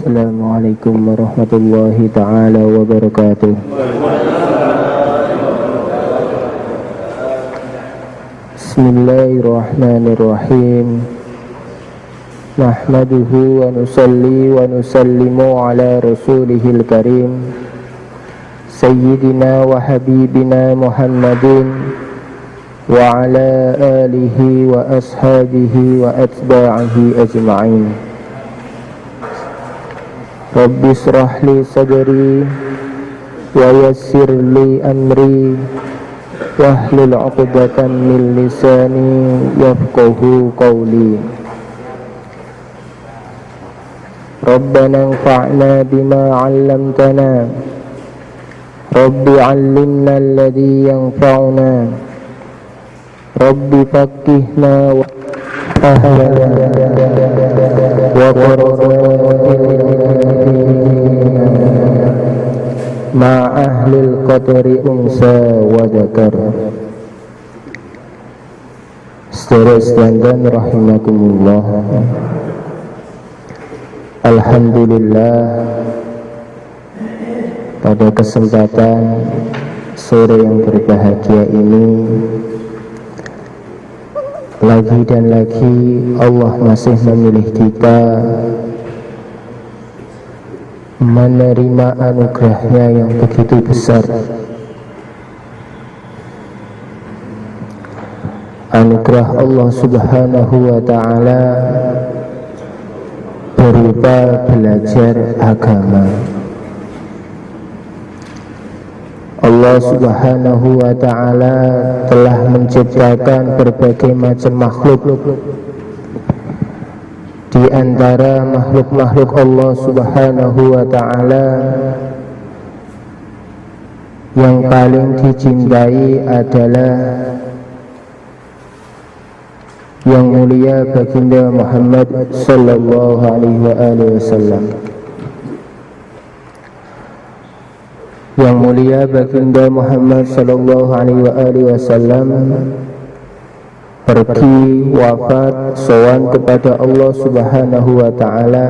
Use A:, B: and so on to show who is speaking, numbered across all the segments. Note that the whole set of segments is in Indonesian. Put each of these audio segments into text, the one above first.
A: Assalamualaikum warahmatullahi ta'ala wabarakatuh. Bismillahirrahmanirrahim. Nahmaduhu wa nusalli wa nusallimu ala rasulihil karim Sayyidina wa habibina Muhammadin wa ala alihi wa ashabihi wa atba'ihi ajma'in. Rabbi israh li sadri wa yassir li amri wahlul 'uqdatam min lisani yafqahu qawli. Rabbana anfa'na bima 'allamtana Rabbi 'allimna alladhi yanfa'una Rabbi faqqihna wa ma ahlil qadri unsa wa dzakar. Saudara sekalian rahimakumullah, alhamdulillah, pada kesempatan sore yang berbahagia ini lagi dan lagi Allah masih memilih kita menerima anugerahnya yang begitu besar, anugerah Allah subhanahu wa ta'ala berupa belajar agama. Allah subhanahu wa ta'ala telah menciptakan berbagai macam makhluk. Di antara makhluk-makhluk Allah subhanahu wa ta'ala yang paling dicintai adalah yang mulia baginda Muhammad sallallahu alaihi wasallam. Yang mulia baginda Muhammad sallallahu alaihi wasallam pergi wafat sowan kepada Allah subhanahu wa ta'ala,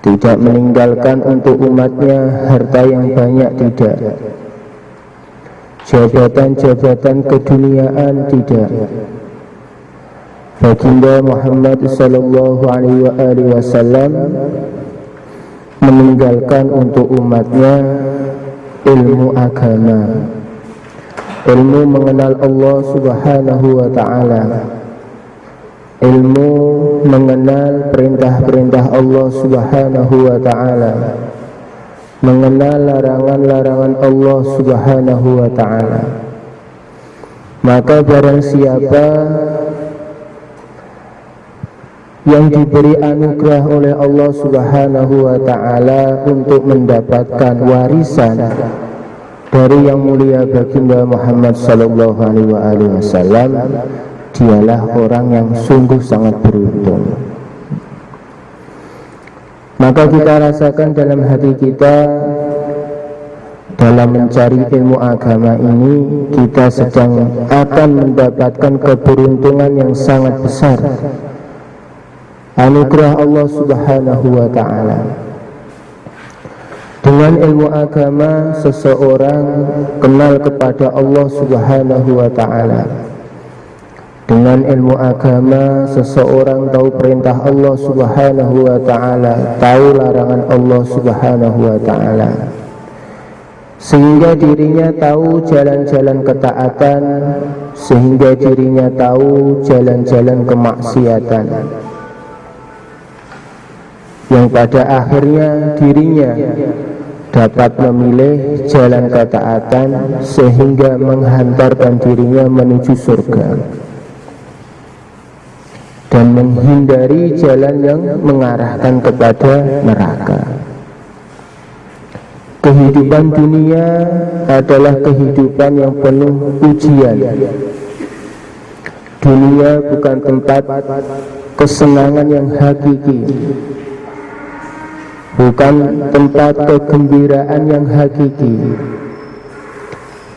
A: tidak meninggalkan untuk umatnya harta yang banyak, tidak, jabatan-jabatan keduniaan, tidak. Baginda Muhammad sallallahu alaihi wasallam meninggalkan untuk umatnya ilmu agama, ilmu mengenal Allah subhanahu wa ta'ala, ilmu mengenal perintah-perintah Allah subhanahu wa ta'ala, mengenal larangan-larangan Allah subhanahu wa ta'ala. Maka barang siapa yang diberi anugerah oleh Allah subhanahu wa ta'ala untuk mendapatkan warisan dari yang mulia baginda Muhammad sallallahu alaihi wasallam, dialah orang yang sungguh sangat beruntung. Maka kita rasakan dalam hati kita, dalam mencari ilmu agama ini, kita sedang akan mendapatkan keberuntungan yang sangat besar, anugerah Allah subhanahu wa ta'ala. Dengan ilmu agama seseorang kenal kepada Allah subhanahu wa ta'ala. Dengan ilmu agama seseorang tahu perintah Allah subhanahu wa ta'ala, tahu larangan Allah subhanahu wa ta'ala, sehingga dirinya tahu jalan-jalan ketaatan, sehingga dirinya tahu jalan-jalan kemaksiatan, yang pada akhirnya dirinya dapat memilih jalan ketaatan sehingga menghantarkan dirinya menuju surga dan menghindari jalan yang mengarahkan kepada neraka. Kehidupan dunia adalah kehidupan yang penuh ujian. Dunia bukan tempat kesenangan yang hakiki, bukan tempat kegembiraan yang hakiki.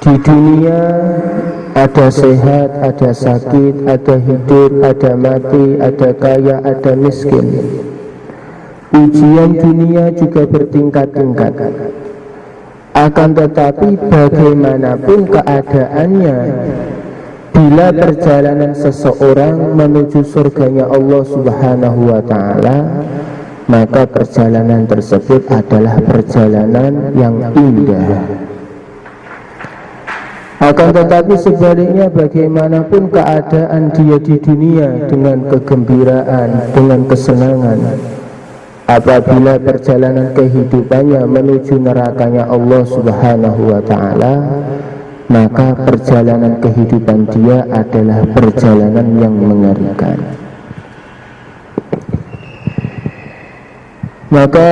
A: Di dunia ada sehat, ada sakit, ada hidup, ada mati, ada kaya, ada miskin. Ujian dunia juga bertingkat-tingkat. Akan tetapi bagaimanapun keadaannya, bila perjalanan seseorang menuju surganya Allah Subhanahu wa ta'ala, maka perjalanan tersebut adalah perjalanan yang indah. Akan tetapi sebaliknya, bagaimanapun keadaan dia di dunia dengan kegembiraan, dengan kesenangan, apabila perjalanan kehidupannya menuju nerakanya Allah Subhanahu wa ta'ala, maka perjalanan kehidupan dia adalah perjalanan yang mengerikan. Maka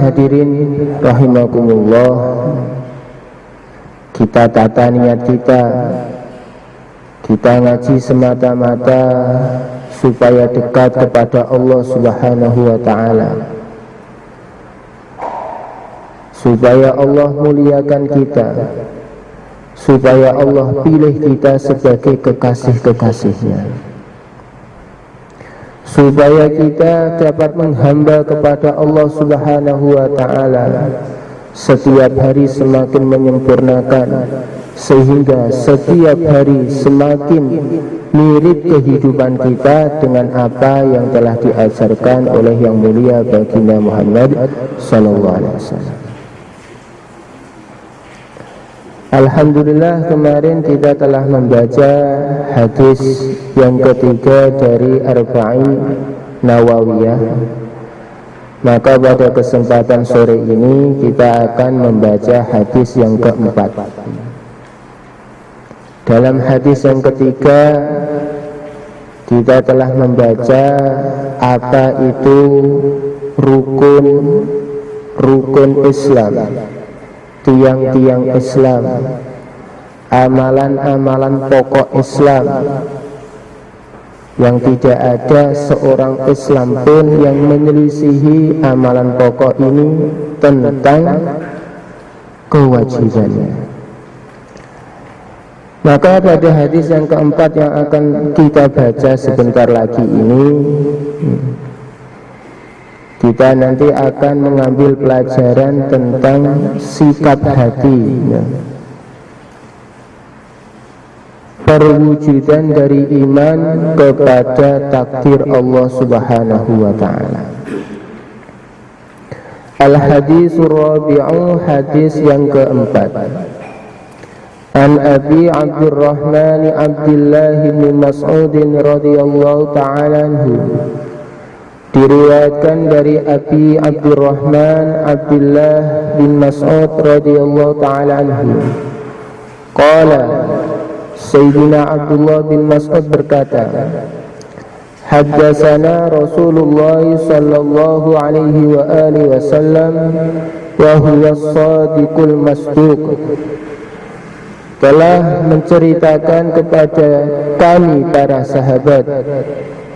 A: hadirin rahimakumullah, kita tata niat kita ngaji semata-mata supaya dekat kepada Allah Subhanahu wa ta'ala, supaya Allah muliakan kita, supaya Allah pilih kita sebagai kekasih-kekasihnya, supaya kita dapat menghamba kepada Allah Subhanahu wa ta'ala setiap hari semakin menyempurnakan, sehingga setiap hari semakin mirip kehidupan kita dengan apa yang telah diajarkan oleh yang mulia baginda Muhammad sallallahu alaihi wasallam. Alhamdulillah, kemarin kita telah membaca hadis yang ketiga dari Arba'in Nawawiyah. Maka pada kesempatan sore ini kita akan membaca hadis yang keempat. Dalam hadis yang ketiga kita telah membaca apa itu rukun Islam, tiang-tiang Islam, amalan-amalan pokok Islam, yang tidak ada seorang Islam pun yang menyelisihi amalan pokok ini tentang kewajibannya. Maka pada hadis yang keempat yang akan kita baca sebentar lagi ini, kita nanti akan mengambil pelajaran tentang sikap hati, perwujudan dari iman kepada takdir Allah Subhanahu wa ta'ala. Al-hadisur rabi'u, hadis yang keempat. An Abi Abdurrahman Abdullah bin Mas'ud radhiyallahu ta'ala anhu, diriwayatkan dari Abi Abdurrahman Abdullah bin Mas'ud radhiyallahu ta'ala anhu, qala, Sayyidina Abdullah bin Mas'ud berkata, haddatsana Rasulullah sallallahu alaihi wa alihi wasallam wa huwa as-sadiqul masduq, telah menceritakan kepada kami para sahabat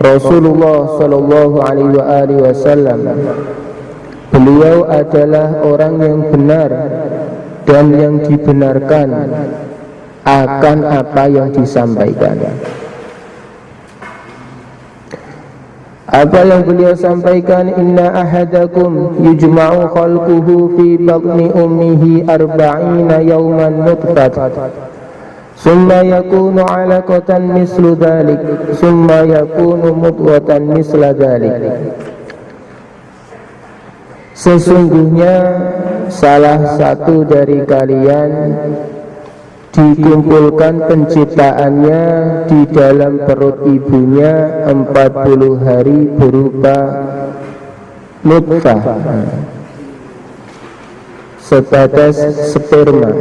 A: Rasulullah sallallahu alaihi wa alihi wasallam, beliau adalah orang yang benar dan yang dibenarkan akan apa yang disampaikan. Apa yang beliau sampaikan, inna ahadakum yujma'u khalquhu fi batni ummihi arba'ina yawman nutfat, summa yakunu 'alaqatan mislu dhalik, summa yakunu mudghatan misla dhalik. Sesungguhnya salah satu dari kalian dikumpulkan penciptaannya di dalam perut ibunya 40 hari berupa nutfah, sebatas sperma.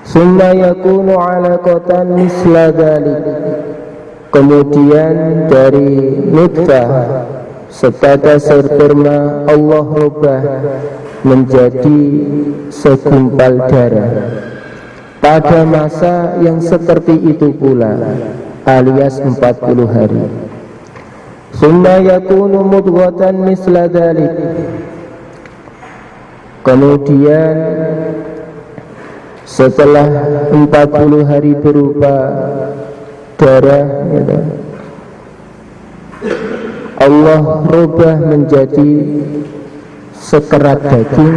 A: Summa yakunu 'alaqatan misla dhalik, kemudian dari nutfah sebatas sperma Allah rubah menjadi segumpal darah pada masa yang seperti itu pula, alias 40 hari. Summa yakunu mudghatan misla dhalik, kemudian setelah 40 hari berupa darah, Allah rubah menjadi sekerat daging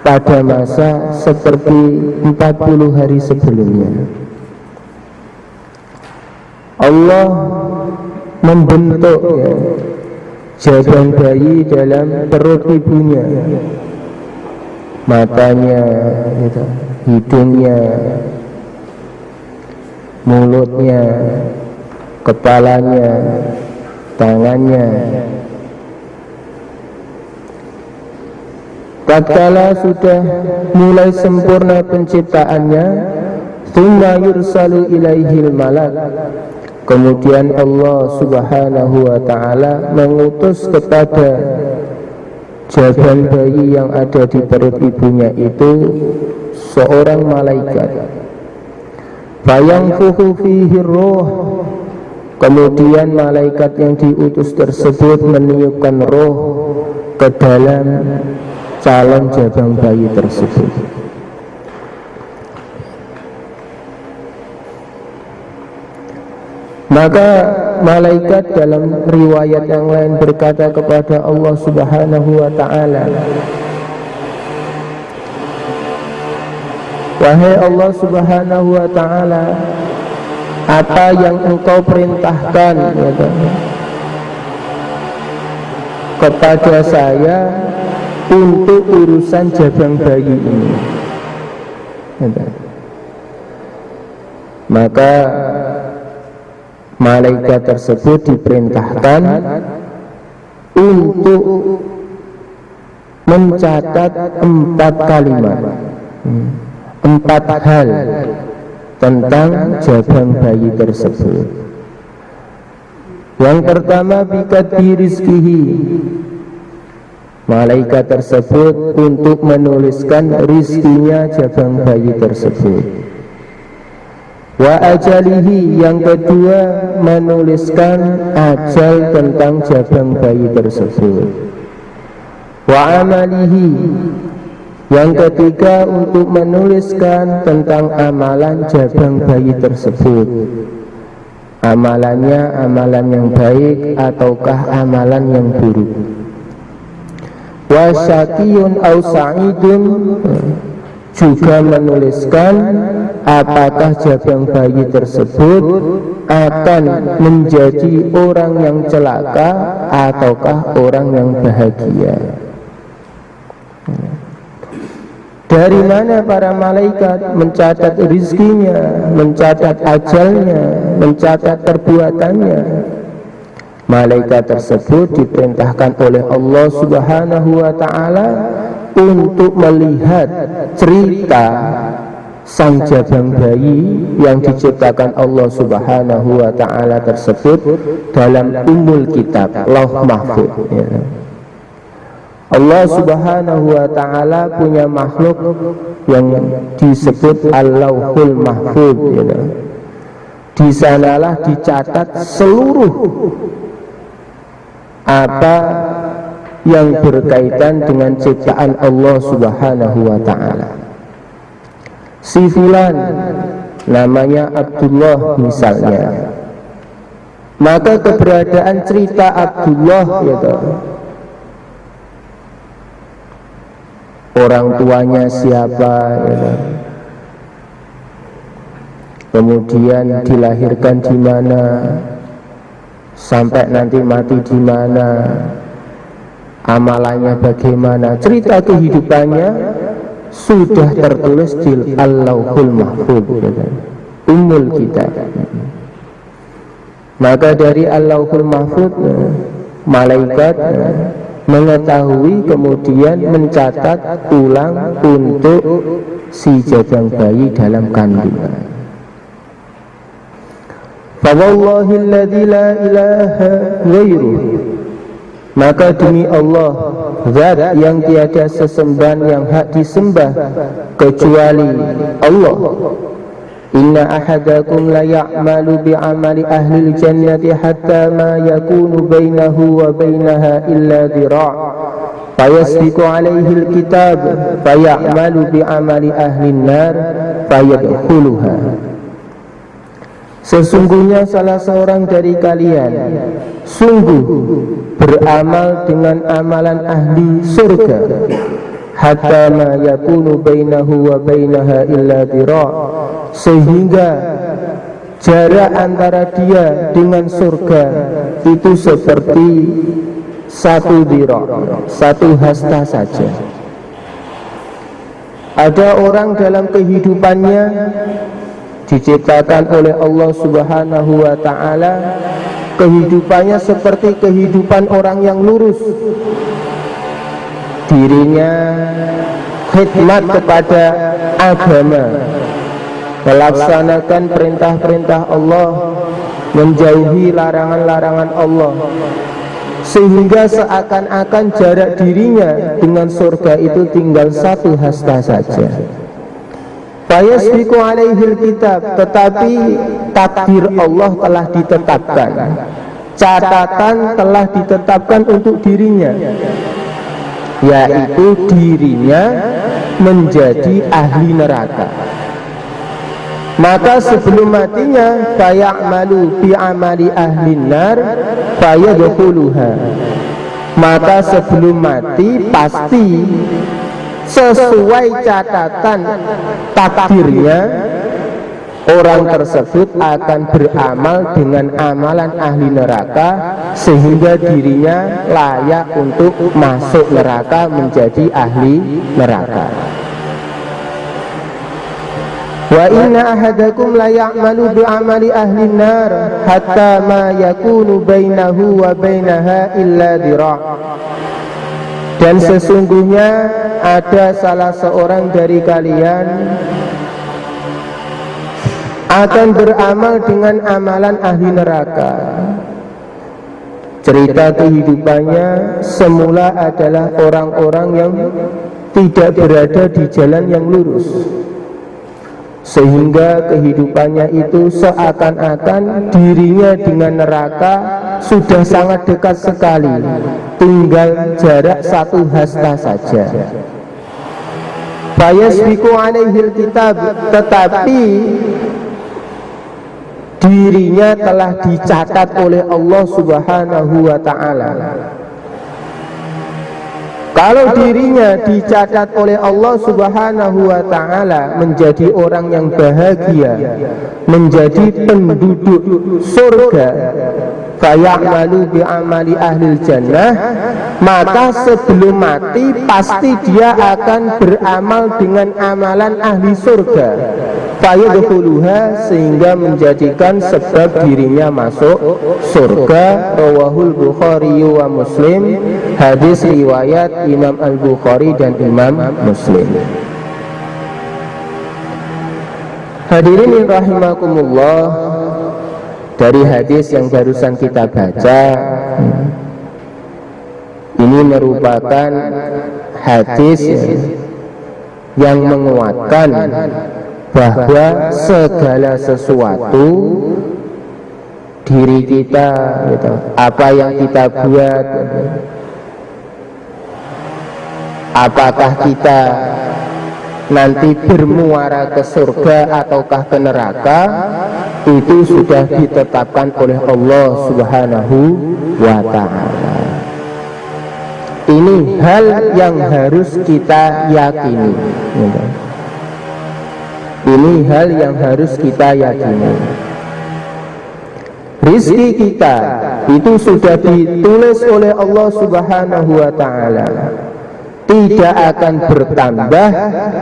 A: pada masa seperti 40 hari sebelumnya. Allah membentuk jaban bayi dalam perut ibunya, matanya, hidungnya, mulutnya, kepalanya, tangannya. Tatkala sudah mulai sempurna penciptaannya, tsumma yursalu ilaihil malak, kemudian Allah subhanahu wa ta'ala mengutus kepada jaban bayi yang ada di perut ibunya itu seorang malaikat. Fayanfukhu fihi ruh, kemudian malaikat yang diutus tersebut meniupkan roh ke dalam calon jaban bayi tersebut. Maka malaikat dalam riwayat yang lain berkata kepada Allah subhanahu wa ta'ala, wahai Allah subhanahu wa ta'ala, apa yang engkau perintahkan kepada saya untuk urusan jaban bayi ini? Maka malaikat tersebut diperintahkan untuk mencatat 4 kalimat, 4 hal tentang jaban bayi tersebut. Yang pertama, bikadri rizkihi, malaikat tersebut untuk menuliskan rizkinya jaban bayi tersebut. Wa ajalihi, yang kedua menuliskan ajal tentang jaban bayi tersebut. Wa amalihi, yang ketiga untuk menuliskan tentang amalan jaban bayi tersebut. Amalannya amalan yang baik ataukah amalan yang buruk. Wa syaqiyun au sa'idun, juga menuliskan apakah jaban bayi tersebut akan menjadi orang yang celaka ataukah orang yang bahagia. Dari mana para malaikat mencatat rizkinya, mencatat ajalnya, mencatat perbuatannya? Malaikat tersebut diperintahkan oleh Allah subhanahu wa ta'ala untuk melihat cerita sang jaban bayi yang diciptakan Allah subhanahu wa ta'ala tersebut dalam Ummul Kitab, Lauh Mahfuz. Allah subhanahu wa ta'ala punya makhluk yang disebut Al-Lauhul Mahfuz. Di sanalah dicatat seluruh apa yang berkaitan dengan ciptaan Allah subhanahu wa ta'ala. Si fulan namanya Abdullah misalnya, maka keberadaan cerita Abdullah orang tuanya siapa, kemudian dilahirkan di mana, sampai nanti mati di mana, amalannya bagaimana, cerita kehidupannya sudah tertulis di Al-Lauhul Mahfuz, Ummul Kitab. Maka dari Al-Lauhul Mahfuz malaikat mengetahui kemudian mencatat ulang untuk si jaban bayi dalam kandungan. Fawallahilladzi la ilaha ghairuh, maka demi Allah, zat yang tiada sesembahan yang hak disembah kecuali Allah, inna ahadakum la ya'malu bi'amali ahli jannati hatta ma yakunu bainahu wa bainaha illa dhira' fayasbiqu alaihi alkitab faya'malu bi'amali ahli nar fayadkhuluha. Sesungguhnya salah seorang dari kalian sungguh beramal dengan amalan ahli surga, hatta ma yakunu bainahu wa bainaha illa dira', sehingga jarak antara dia dengan surga itu seperti satu dira', satu hasta saja. Ada orang dalam kehidupannya diciptakan oleh Allah Subhanahu wa ta'ala, kehidupannya seperti kehidupan orang yang lurus. Dirinya khidmat kepada agama, melaksanakan perintah-perintah Allah, menjauhi larangan-larangan Allah, sehingga seakan-akan jarak dirinya dengan surga itu tinggal satu hasta saja. Fayasbiqu alaihil kitab, tetapi takdir Allah telah ditetapkan, catatan telah ditetapkan untuk dirinya, yaitu dirinya menjadi ahli neraka. Maka sebelum matinya fayamalu fi amali ahlin nar fayadkhuluha, maka sebelum mati pasti sesuai catatan takdirnya orang tersebut akan beramal dengan amalan ahli neraka, sehingga dirinya layak untuk masuk neraka, menjadi ahli neraka. Wa inna ahadakum la ya'malu bi amali ahli nar hatta ma yakunu bainahu wa bainaha illa dira'. Dan sesungguhnya ada salah seorang dari kalian akan beramal dengan amalan ahli neraka. Cerita kehidupannya semula adalah orang-orang yang tidak berada di jalan yang lurus, sehingga kehidupannya itu seakan-akan dirinya dengan neraka sudah sangat dekat sekali, tinggal jarak satu hasta saja. Fayasbiqu alaihil kitab, tetapi dirinya telah dicatat oleh Allah Subhanahu wa ta'ala. Kalau dirinya dicatat oleh Allah Subhanahu wa ta'ala menjadi orang yang bahagia, menjadi penduduk surga, fayamalu bi amali ahlil jannah, maka sebelum mati pasti dia akan beramal dengan amalan ahli surga, fayadkhuluha, sehingga menjadikan sebab dirinya masuk surga. Rawahul Bukhari wa Muslim, hadis riwayat Imam Al-Bukhari dan Imam Muslim. Hadirin rahimakumullah, dari hadis yang barusan kita baca ini merupakan hadis yang menguatkan bahwa segala sesuatu diri kita, gitu, apa yang kita buat, apakah kita nanti bermuara ke surga ataukah ke neraka, itu sudah ditetapkan oleh Allah Subhanahu wa ta'ala. Ini hal yang harus kita yakini, gitu. Ini hal yang harus kita yakini. Rizki kita itu sudah ditulis oleh Allah Subhanahu wa ta'ala, tidak akan bertambah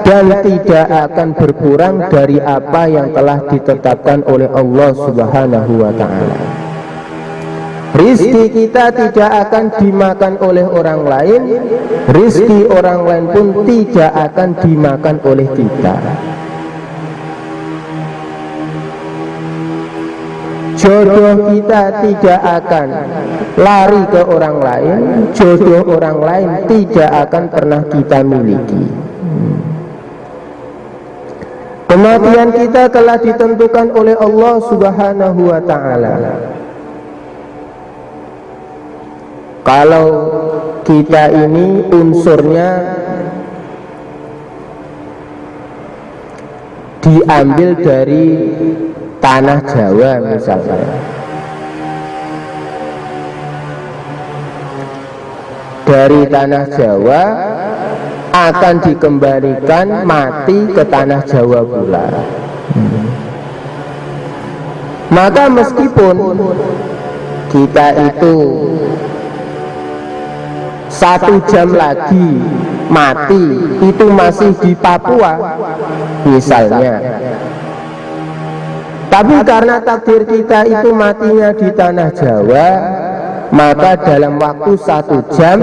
A: dan tidak akan berkurang dari apa yang telah ditetapkan oleh Allah Subhanahu wa ta'ala. Rizki kita tidak akan dimakan oleh orang lain, rizki orang lain pun tidak akan dimakan oleh kita. Jodoh kita tidak akan lari ke orang lain, jodoh orang lain tidak akan pernah kita miliki. Kematian kita telah ditentukan oleh Allah Subhanahu wa ta'ala. Kalau kita ini unsurnya diambil dari tanah Jawa misalnya. Dari tanah Jawa akan dikembalikan mati ke tanah Jawa pula. Maka meskipun kita itu 1 jam lagi mati, itu masih di Papua misalnya, tapi karena takdir kita itu matinya di tanah Jawa, maka dalam waktu 1 jam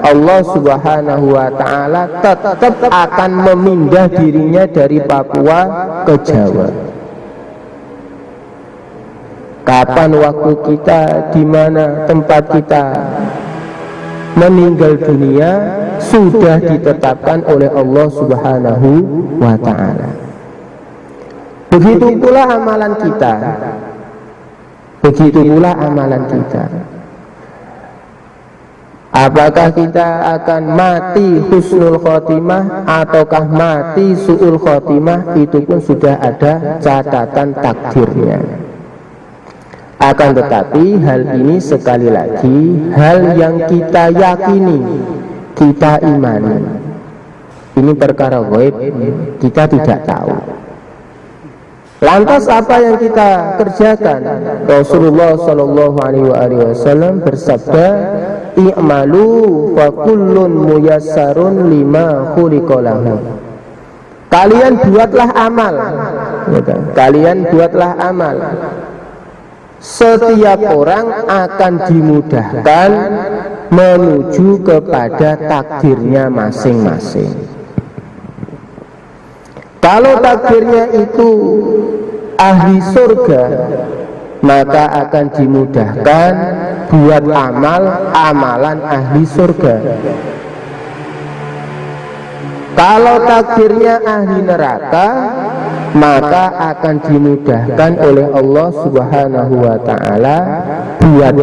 A: Allah Subhanahu wa ta'ala tetap akan memindah dirinya dari Papua ke Jawa. Kapan waktu kita, di mana tempat kita meninggal dunia, sudah ditetapkan oleh Allah Subhanahu wa ta'ala. Begitu pula amalan kita. Begitu pula amalan kita. Apakah kita akan mati husnul khotimah ataukah mati su'ul khotimah, itu pun sudah ada catatan takdirnya. Akan tetapi hal ini sekali lagi hal yang kita yakini, kita imani. Ini perkara gaib, kita tidak tahu. Lantas apa yang kita kerjakan? Rasulullah Shallallahu Alaihi Wasallam bersabda, "I'malu fa kullun muyassarun lima khuliqa lahu." Kalian buatlah amal. Kalian buatlah amal. Setiap orang akan dimudahkan menuju kepada takdirnya masing-masing. Kalau takdirnya itu ahli surga, maka akan dimudahkan buat amalan ahli surga. Kalau takdirnya ahli neraka, maka akan dimudahkan oleh Allah Subhanahu wa ta'ala buat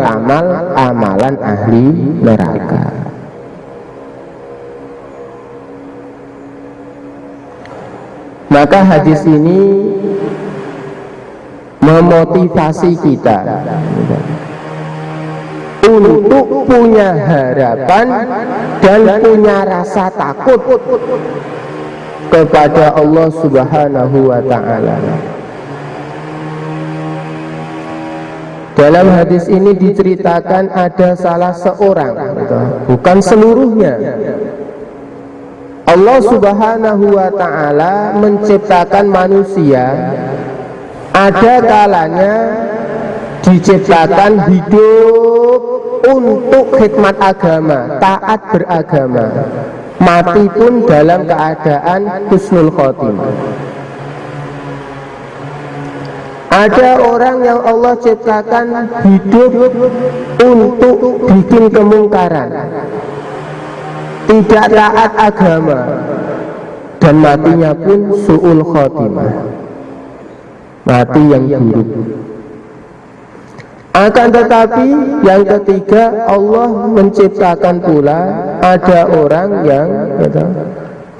A: amalan ahli neraka. Maka hadis ini memotivasi kita untuk punya harapan dan punya rasa takut kepada Allah Subhanahu wa ta'ala. Dalam hadis ini diceritakan ada salah seorang, bukan seluruhnya. Allah Subhanahu wa ta'ala menciptakan manusia, ada kalanya diciptakan hidup untuk khidmat agama, taat beragama, mati pun dalam keadaan husnul khotimah. Ada orang yang Allah ciptakan hidup untuk bikin kemungkaran, tidak taat agama, dan matinya pun su'ul khotimah, mati yang buruk. Akan tetapi yang ketiga, Allah menciptakan pula ada orang yang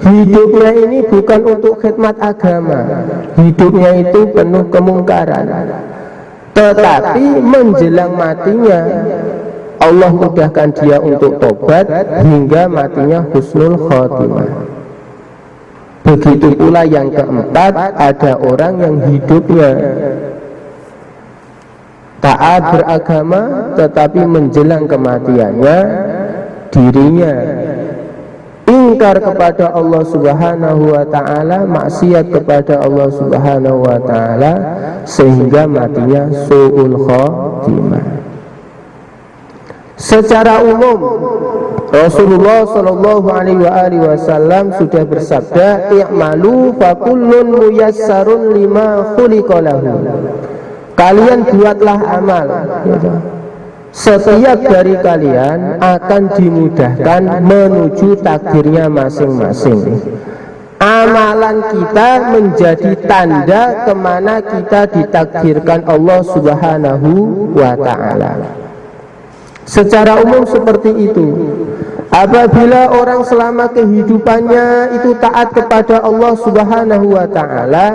A: hidupnya ini bukan untuk khidmat agama, hidupnya itu penuh kemungkaran, tetapi menjelang matinya Allah mudahkan dia untuk tobat hingga matinya husnul khotimah. Begitu pula yang keempat, ada orang yang hidupnya taat beragama, tetapi menjelang kematiannya dirinya ingkar kepada Allah Subhanahu wa ta'ala, maksiat kepada Allah Subhanahu wa ta'ala, sehingga matinya su'ul khotimah. Secara umum Rasulullah Shallallahu Alaihi Wasallam sudah bersabda, "I'malu fa kullun muyassarun lima khuliqa lahu." Kalian buatlah amal, setiap dari kalian akan dimudahkan menuju takdirnya masing-masing. Amalan kita menjadi tanda kemana kita ditakdirkan Allah Subhanahu wa ta'ala. Secara umum seperti itu. Apabila orang selama kehidupannya itu taat kepada Allah Subhanahu wa ta'ala,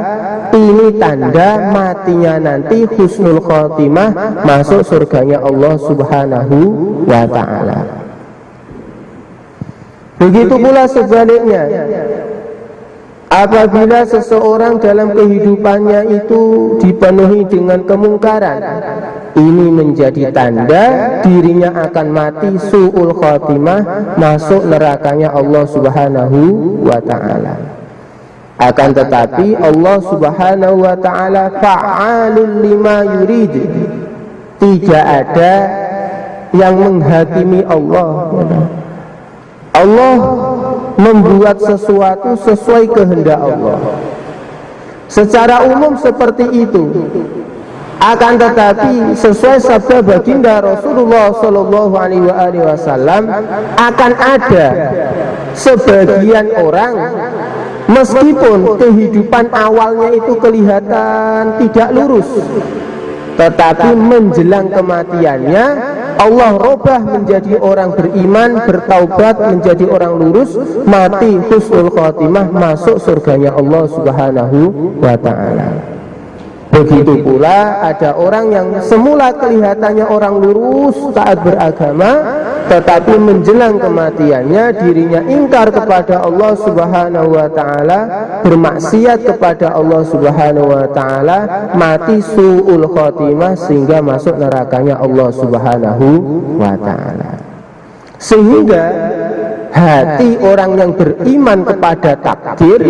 A: ini tanda matinya nanti husnul khotimah, masuk surganya Allah Subhanahu wa ta'ala. Begitu pula sebaliknya, apabila seseorang dalam kehidupannya itu dipenuhi dengan kemungkaran, ini menjadi tanda dirinya akan mati su'ul khotimah, masuk nerakanya Allah Subhanahu wa ta'ala. Akan tetapi Allah Subhanahu wa ta'ala fa'alun lima yurid, tidak ada yang menghakimi Allah. Allah membuat sesuatu sesuai kehendak Allah. Secara umum seperti itu. Akan tetapi sesuai sabda baginda Rasulullah Shallallahu Alaihi Wasallam, akan ada sebagian orang meskipun kehidupan awalnya itu kelihatan tidak lurus, tetapi menjelang kematiannya Allah robah menjadi orang beriman, bertaubat menjadi orang lurus, mati husnul khotimah, masuk surganya Allah Subhanahu wa ta'ala. Begitu pula ada orang yang semula kelihatannya orang lurus, taat beragama, tetapi menjelang kematiannya dirinya ingkar kepada Allah Subhanahu wa ta'ala, bermaksiat kepada Allah Subhanahu wa ta'ala, mati su'ul khotimah sehingga masuk nerakanya Allah Subhanahu wa ta'ala. Sehingga hati orang yang beriman kepada takdir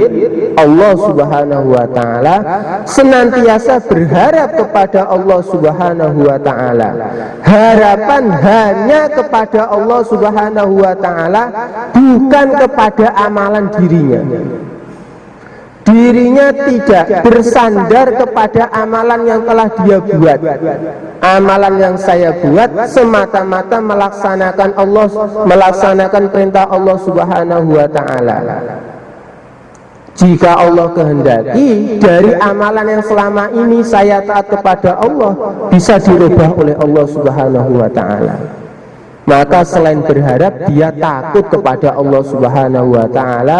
A: Allah Subhanahu wa ta'ala senantiasa berharap kepada Allah Subhanahu wa ta'ala. Harapan hanya kepada Allah Subhanahu wa ta'ala, bukan kepada amalan dirinya. Dirinya tidak bersandar kepada amalan yang telah dia buat. Amalan yang saya buat semata-mata melaksanakan perintah Allah Subhanahu wa ta'ala. Jika Allah kehendaki dari amalan yang selama ini saya taat kepada Allah bisa dirubah oleh Allah Subhanahu wa ta'ala, maka selain berharap dia takut kepada Allah Subhanahu wa ta'ala.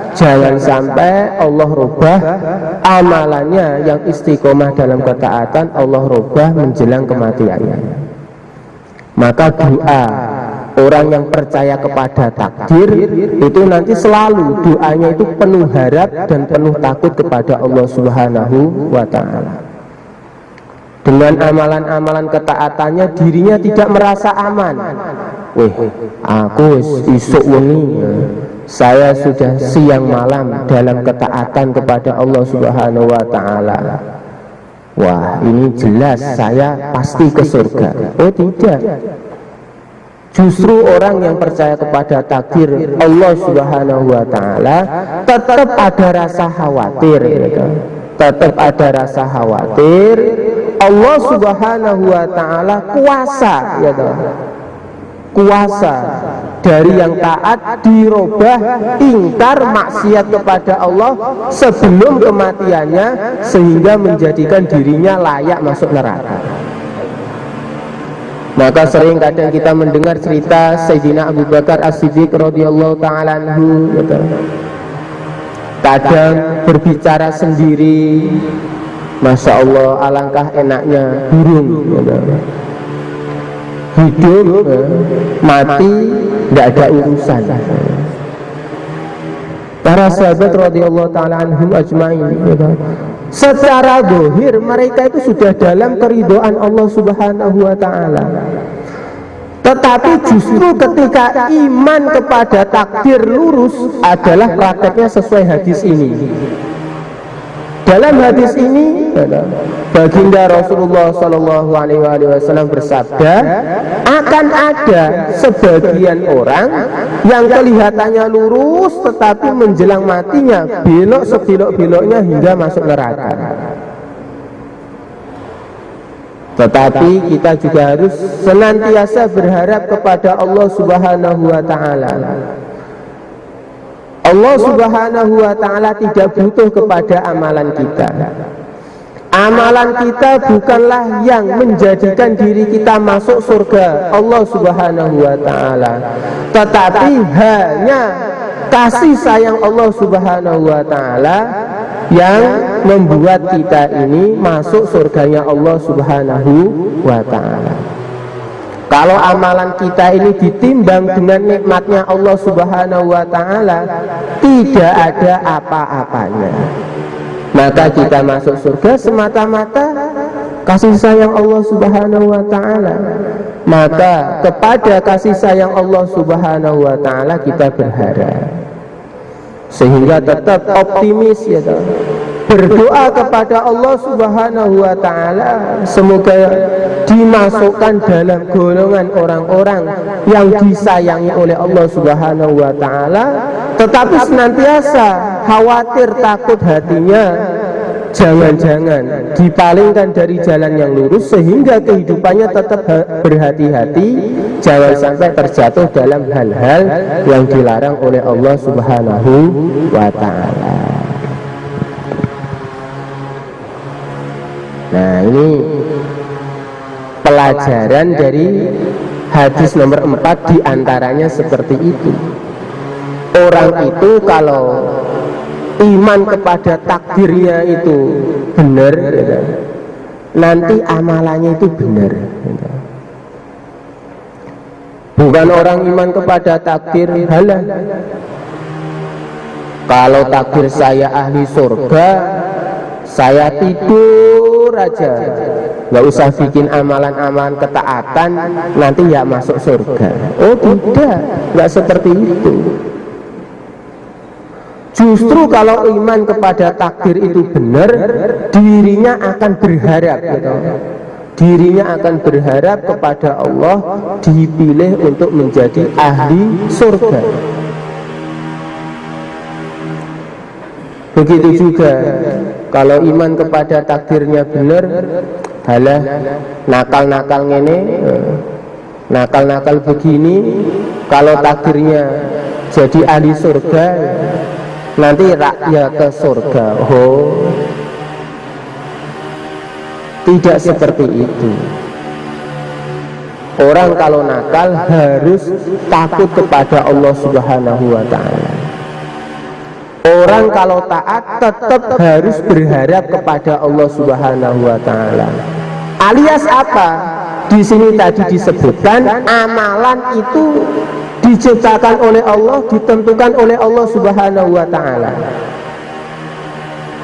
A: Jangan sampai Allah rubah amalannya yang istiqomah dalam ketaatan, Allah rubah menjelang kematiannya. Maka doa orang yang percaya kepada takdir itu nanti selalu doanya itu penuh harap dan penuh takut kepada Allah Subhanahu wa ta'ala. Dengan amalan-amalan ketaatannya dirinya tidak merasa aman. Aku isuk wengi, saya sudah siang malam dalam ketaatan kepada Allah Subhanahu wa ta'ala. Wah, ini jelas saya pasti ke surga. Oh tidak. Justru orang yang percaya kepada takdir Allah Subhanahu wa ta'ala tetap ada rasa khawatir, gitu. Tetap ada rasa khawatir. Allah Subhanahu wa ta'ala kuasa, ya toh. Kuasa dari yang taat dirubah ingkar maksiat kepada Allah sebelum kematiannya, sehingga menjadikan dirinya layak masuk neraka. Maka sering kadang kita mendengar cerita Sayyidina Abu Bakar As-Siddiq radhiyallahu ta'ala anhu, ya toh. Kadang berbicara sendiri, Masya Allah, alangkah enaknya burung, hidup mati tidak ada urusan. Para sahabat radhiyallahu ta'ala anhum ajmain, secara zahir mereka itu sudah dalam keridhaan Allah Subhanahu wa ta'ala. Tetapi justru ketika iman kepada takdir lurus adalah prakteknya sesuai hadis ini. Dalam hadis ini baginda Rasulullah Shallallahu Alaihi Wasallam bersabda, akan ada sebagian orang yang kelihatannya lurus tetapi menjelang matinya belok sebelok-beloknya hingga masuk neraka. Tetapi kita juga harus senantiasa berharap kepada Allah Subhanahu wa ta'ala. Allah Subhanahu wa ta'ala tidak butuh kepada amalan kita. Amalan kita bukanlah yang menjadikan diri kita masuk surga Allah Subhanahu wa ta'ala, tetapi hanya kasih sayang Allah Subhanahu wa ta'ala yang membuat kita ini masuk surganya Allah Subhanahu wa ta'ala. Kalau amalan kita ini ditimbang dengan nikmatnya Allah Subhanahu wa ta'ala, tidak ada apa-apanya, maka kita masuk surga semata-mata kasih sayang Allah Subhanahu wa ta'ala. Maka kepada kasih sayang Allah Subhanahu wa ta'ala kita berharap, sehingga tetap optimis ya toh. Berdoa kepada Allah Subhanahu wa ta'ala semoga dimasukkan dalam golongan orang-orang yang disayangi oleh Allah Subhanahu wa ta'ala, tetapi senantiasa khawatir takut hatinya jangan-jangan dipalingkan dari jalan yang lurus, sehingga kehidupannya tetap berhati-hati jangan sampai terjatuh dalam hal-hal yang dilarang oleh Allah Subhanahu wa ta'ala. Nah, ini pelajaran dari hadis nomor 4 diantaranya seperti itu. Orang itu kalau iman kepada takdirnya itu benar gitu, nanti amalannya itu benar gitu. Bukan orang iman kepada takdir, halah, kalau takdir saya ahli surga, saya tidur aja, nggak usah bikin amalan-amalan ketaatan, nanti ya masuk surga. Oh tidak, nggak seperti itu. Justru kalau iman kepada takdir itu benar, dirinya akan berharap gitu. Dirinya akan berharap kepada Allah dipilih untuk menjadi ahli surga. Begitu juga kalau iman kepada takdirnya benar, halah nakal-nakal ngene, nakal-nakal begini, kalau takdirnya jadi ahli surga, nanti rakyat ke surga. Oh, tidak seperti itu. Orang kalau nakal harus takut kepada Allah Subhanahu wa ta'ala. Orang kalau taat tetap harus berharap kepada Allah Subhanahu wa ta'ala. Alias apa? Di sini tadi disebutkan amalan itu diciptakan oleh Allah, ditentukan oleh Allah Subhanahu wa ta'ala.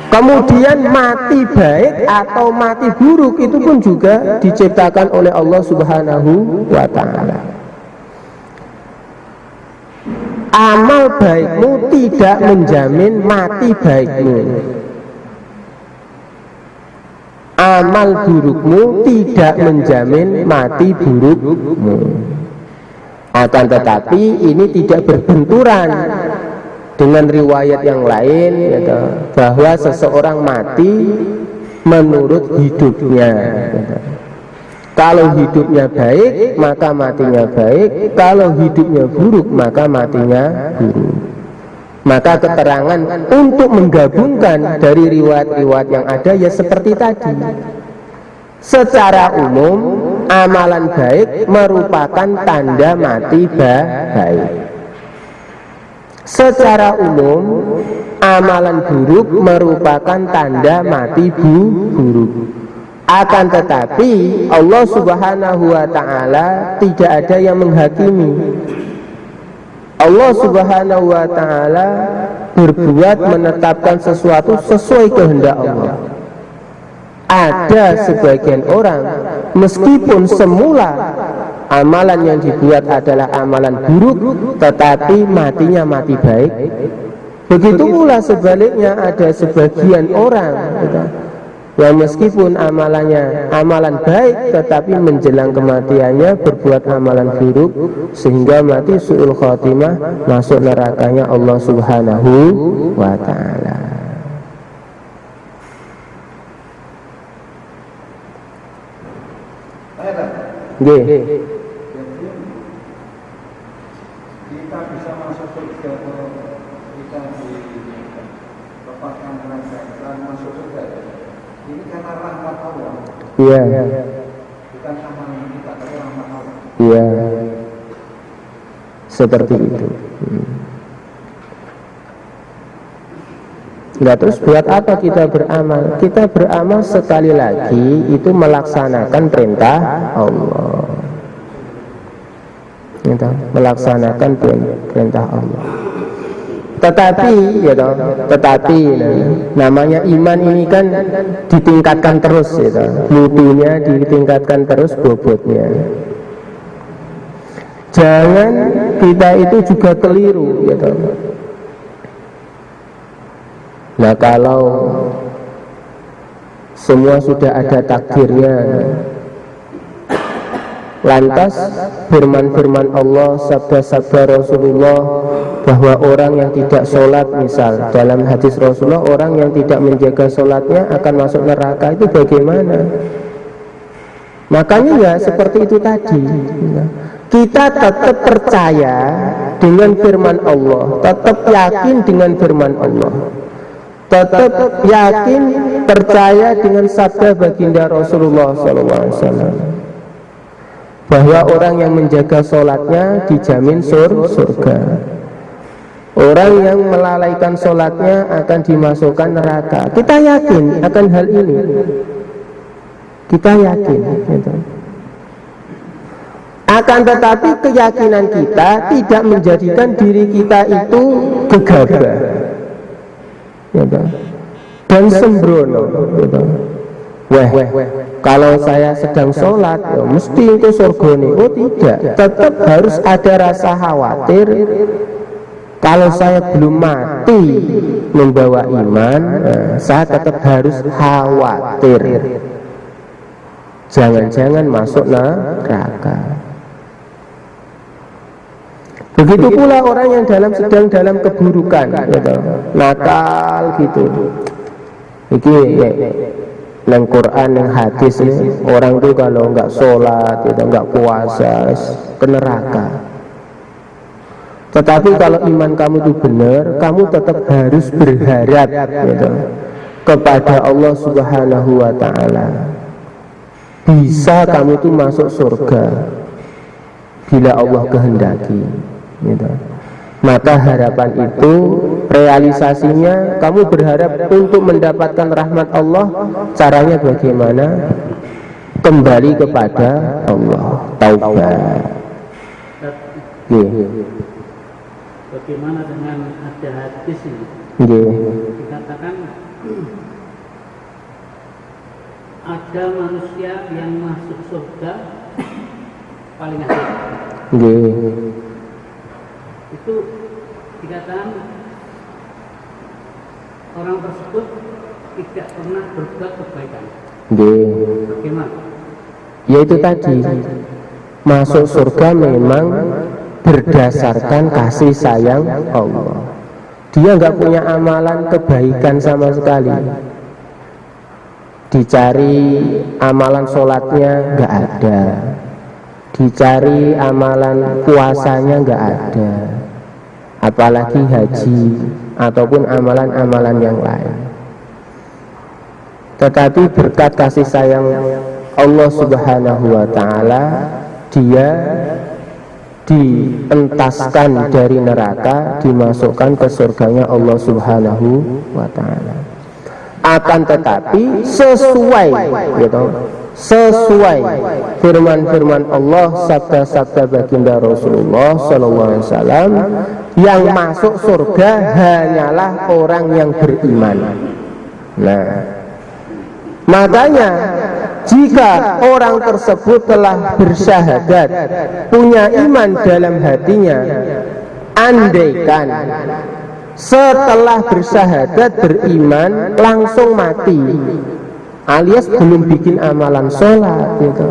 A: Kemudian mati baik atau mati buruk itu pun juga diciptakan oleh Allah Subhanahu wa ta'ala. Amal baikmu tidak menjamin mati baikmu, amal burukmu tidak menjamin mati burukmu. Akan tetapi ini tidak berbenturan dengan riwayat yang lain gitu, bahwa seseorang mati menurut hidupnya gitu. Kalau hidupnya baik maka matinya baik, kalau hidupnya buruk maka matinya buruk. Maka keterangan untuk menggabungkan dari riwayat-riwayat yang ada ya seperti tadi. Secara umum amalan baik merupakan tanda mati baik. Secara umum amalan buruk merupakan tanda mati buruk. Akan tetapi Allah Subhanahu wa ta'ala tidak ada yang menghakimi. Allah Subhanahu wa ta'ala berbuat menetapkan sesuatu sesuai kehendak Allah. Ada sebagian orang meskipun semula amalan yang dibuat adalah amalan buruk, tetapi matinya mati baik. Begitu pula sebaliknya, ada sebagian orang yang meskipun amalannya amalan baik, tetapi menjelang kematiannya berbuat amalan buruk sehingga mati su'ul khatimah, masuk nerakanya Allah Subhanahu wa ta'ala.
B: Kita bisa masuk surga kalau kita ditempatkan neraka dan masuk surga. Ini karena rahmat Allah,
A: Iya,
B: bukan amalan kita, tapi rahmat Allah.
A: iya, seperti itu. Nah, terus buat apa kita beramal? Kita beramal sekali lagi itu melaksanakan perintah Allah. Gitu, melaksanakan perintah Allah. Tetapi, gitu, namanya iman ini kan ditingkatkan terus, gitu. Mutunya ditingkatkan terus, bobotnya. Jangan kita itu juga keliru, gitu. Nah, kalau semua sudah ada takdirnya, lantas firman-firman Allah, sabda-sabda Rasulullah bahwa orang yang tidak sholat, misal dalam hadis Rasulullah, orang yang tidak menjaga sholatnya akan masuk neraka, itu bagaimana? Makanya ya seperti itu tadi, kita tetap percaya dengan firman Allah, tetap yakin dengan firman Allah, tetap yakin percaya dengan sabda baginda Rasulullah SAW bahwa orang yang menjaga sholatnya dijamin surga, orang yang melalaikan sholatnya akan dimasukkan neraka. Kita yakin akan hal ini, kita yakin, gitu. Akan tetapi keyakinan kita tidak menjadikan diri kita itu gegabah, gitu, dan sembrono, gitu. Wah, kalau saya sedang sholat, ya mesti itu surga nih. Oh tidak, tetap harus ada rasa khawatir. Kalau saya belum mati membawa iman, saya tetap harus khawatir jangan-jangan masuk neraka. Begitu pula orang yang sedang dalam keburukan, gitu, nakal gitu. Iki nang Quran, nang hadis ini, orang itu kalau nggak sholat, gitu, nggak puasa, ke neraka. Tetapi kalau iman kamu itu benar, kamu tetap harus berharap, gitu, kepada Allah Subhanahu wa Ta'ala. Bisa kamu itu masuk surga bila Allah kehendaki, gitu. Maka harapan itu realisasinya kamu berharap untuk mendapatkan rahmat Allah. Caranya bagaimana? Kembali kepada Allah, taubat.
C: Bagaimana dengan ada hadis ini? Dikatakan ada manusia yang masuk surga paling akhir. Itu dikatakan orang tersebut tidak pernah berbuat kebaikan. Bagaimana?
A: Ya itu tadi, masuk surga memang berdasarkan kasih sayang Allah. Dia nggak punya amalan kebaikan sama sekali. Dicari amalan sholatnya nggak ada, dicari amalan puasanya nggak ada, apalagi haji ataupun amalan-amalan yang lain. Tetapi berkat kasih sayang Allah Subhanahu wa Ta'ala, dia dientaskan dari neraka, dimasukkan ke surganya Allah Subhanahu wa Ta'ala. Akan tetapi sesuai, gitu, sesuai firman-firman Allah, sabda-sabda baginda Rasulullah SAW, yang masuk surga hanyalah orang yang beriman. Nah, makanya jika orang tersebut telah bersyahadat, punya iman dalam hatinya, andaikan setelah bersyahadat beriman langsung mati, alias belum bikin amalan sholat, gitu,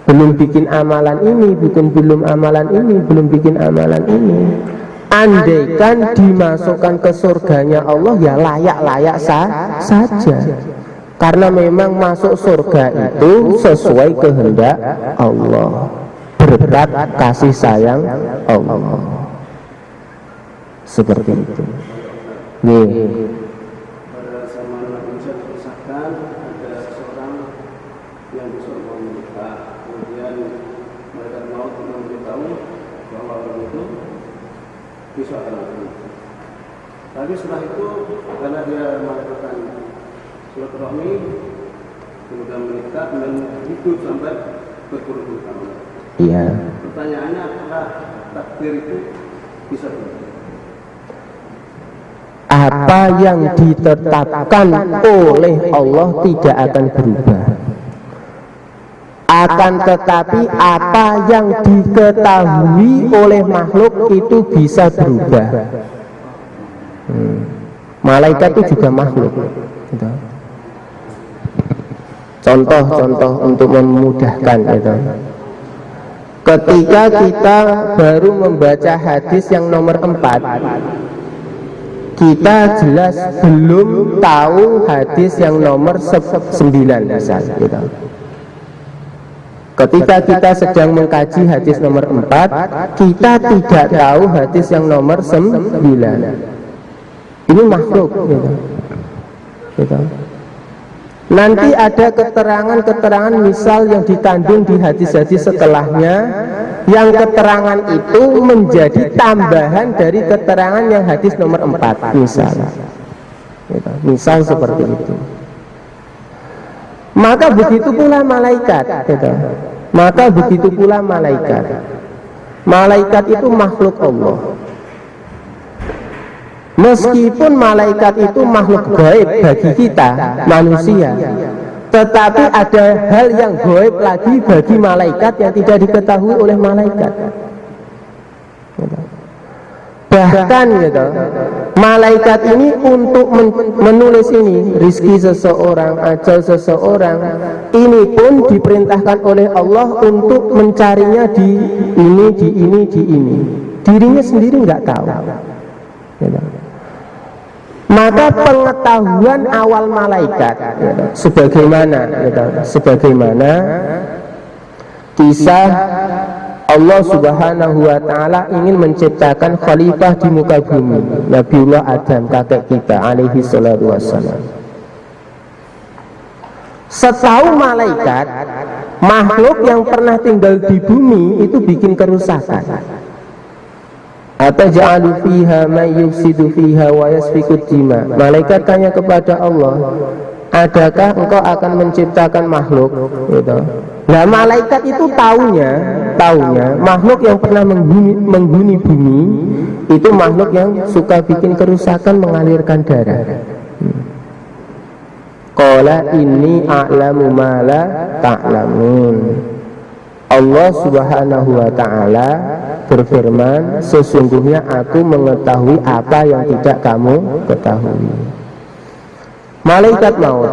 A: belum bikin amalan ini, belum amalan ini, belum bikin amalan ini, andaikan dimasukkan ke surganya Allah, ya layak-layak saja. Karena memang masuk surga itu sesuai kehendak Allah, berkat kasih sayang Allah. Seperti itu.
D: Pada zaman Nabi Musa disesatkan, malaikat maut memberitahu bahwa orang itu besok akan mati. Tapi setelah itu karena dia melakukan silaturahmi, kemudian menikah dan hidup sampai berpuluh-puluh tahun.
A: Iya.
D: Pertanyaannya, apakah takdir itu bisa berubah?
A: Apa yang ditetapkan oleh Allah tidak akan berubah. Akan tetapi apa yang diketahui oleh makhluk itu bisa berubah. Malaikat itu juga makhluk. Gitu. Contoh-contoh untuk memudahkan gitu. Ketika kita baru membaca hadis yang nomor 4, kita jelas belum tahu hadis yang nomor 9 misalnya gitu. Ketika kita sedang mengkaji hadis nomor 4, kita tidak tahu hadis yang nomor 9. Ini makhluk gitu. Gitu. Nanti ada keterangan-keterangan misal yang ditandung di hadis-hadis setelahnya, yang keterangan itu menjadi tambahan dari keterangan yang hadis nomor 4 misal gitu. Misal seperti itu. Maka begitu pula malaikat gitu. Maka begitu pula malaikat. Malaikat itu makhluk Allah. Meskipun malaikat itu makhluk gaib bagi kita manusia, tetapi ada hal yang gaib lagi bagi malaikat yang tidak diketahui oleh malaikat. Bahkan gitu, malaikat ini untuk menulis ini, rizki seseorang, ajal seseorang, ini pun diperintahkan oleh Allah untuk mencarinya di ini. Dirinya sendiri nggak tahu. Gitu. Maka pengetahuan awal malaikat gitu, sebagaimana kisah Allah Subhanahu wa ta'ala ingin menciptakan khalifah di muka bumi, Nabiullah Adam, kakek kita alaihi salatu wassalam. Setahu malaikat, makhluk yang pernah tinggal di bumi itu bikin kerusakan. Ataj'alu fiha may yufsidu fiha wa yasfiku dima. Malaikat tanya kepada Allah, adakah engkau akan menciptakan makhluk gitu. Nah, malaikat itu taunya makhluk yang pernah menghuni bumi itu makhluk yang suka bikin kerusakan, mengalirkan darah. Qala inni a'lamu ma la ta'lamun. Allah Subhanahu wa ta'ala berfirman, sesungguhnya aku mengetahui apa yang tidak kamu ketahui. Malaikat maut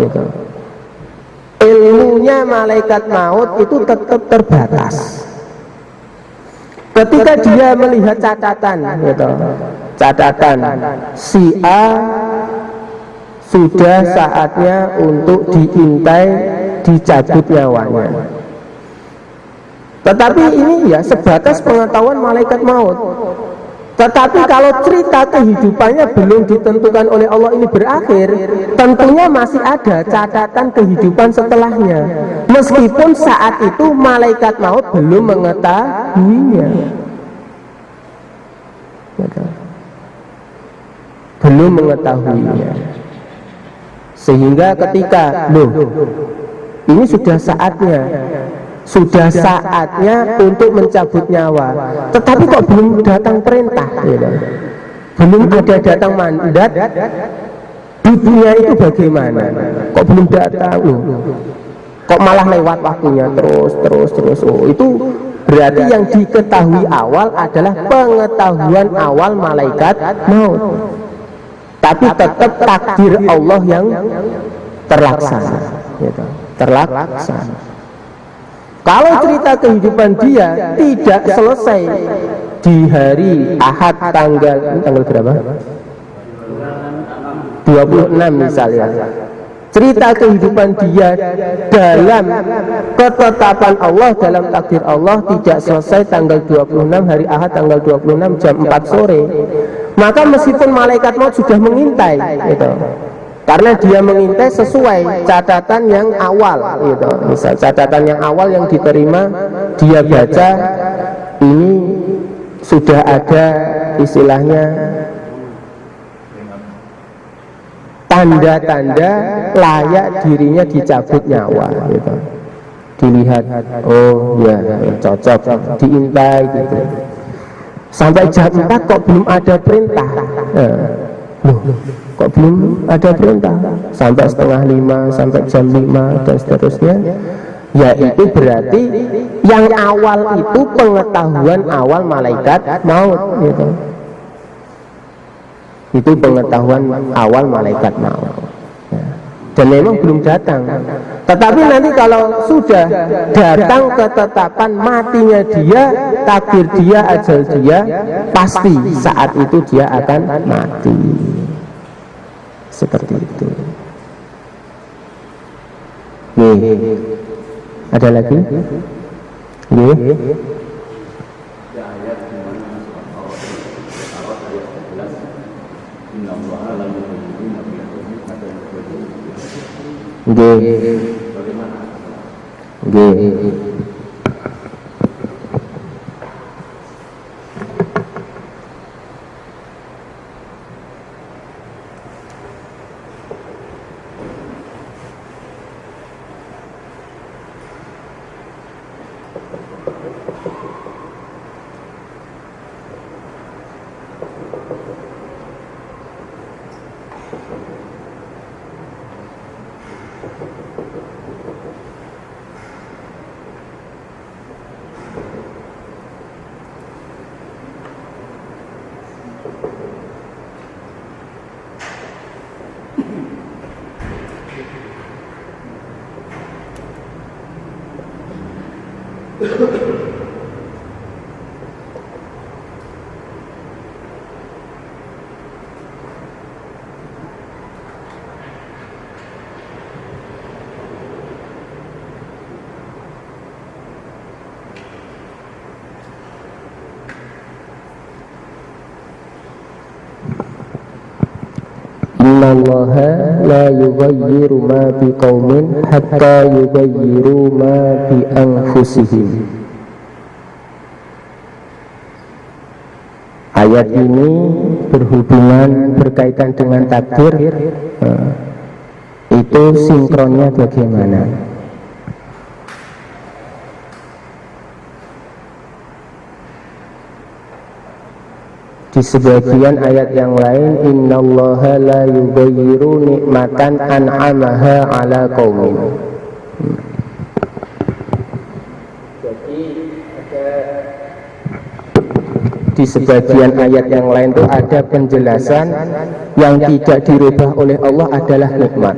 A: gitu. Ilmunya malaikat maut itu tetap terbatas. Ketika dia melihat catatan gitu, si A sudah saatnya untuk diintai, dicabut nyawanya. Tetapi ini ya sebatas pengetahuan malaikat maut. Tetapi kalau cerita kehidupannya belum ditentukan oleh Allah ini berakhir, tentunya masih ada catatan kehidupan setelahnya. Meskipun saat itu malaikat maut belum mengetahuinya. Belum mengetahuinya. Sehingga ketika ini sudah saatnya untuk mencabut nyawa, tetapi kok belum datang perintah gitu. Belum ada datang mandat, dunia itu bagaimana, kok belum datang kok malah lewat waktunya terus. Itu berarti yang diketahui awal adalah pengetahuan awal malaikat maut, tapi tetap takdir Allah yang terlaksana gitu. Kalau cerita kehidupan dia tidak selesai di hari Ahad tanggal berapa? 26 misalnya. Cerita kehidupan dia dalam ketetapan Allah, dalam takdir Allah tidak selesai tanggal 26 hari Ahad tanggal 26 jam 4 sore. Maka meskipun malaikat maut sudah mengintai gitu, karena dia mengintai sesuai catatan yang awal gitu. Misal catatan yang awal yang diterima, dia baca ini sudah ada istilahnya tanda-tanda layak dirinya dicabut nyawa gitu. Dilihat, oh ya cocok, diintai gitu. Sampai jam 4 kok belum ada perintah. Loh, kok belum ada perintah? Sampai setengah 5, sampai jam 5 dan seterusnya. Ya itu berarti yang awal itu pengetahuan awal malaikat maut gitu. Itu pengetahuan awal malaikat maut ya. Dan memang belum datang. Tetapi nanti kalau sudah datang ketetapan matinya dia, takdir dia, ajal dia, pasti saat itu dia akan mati. Seperti itu. Nih, ada lagi? Nih. Innallaha la yughayyiru ma biqaumin hatta yughayyiru ma bi anfusihim. Ayat ini berhubungan berkaitan dengan takdir. Itu sinkronnya bagaimana? Di sebagian ayat yang lain, innallaha la yughayyiru nikmatan an'amaha ala qaumin. Jadi ada di sebagian ayat yang lain itu ada penjelasan yang tidak dirubah oleh Allah adalah nikmat.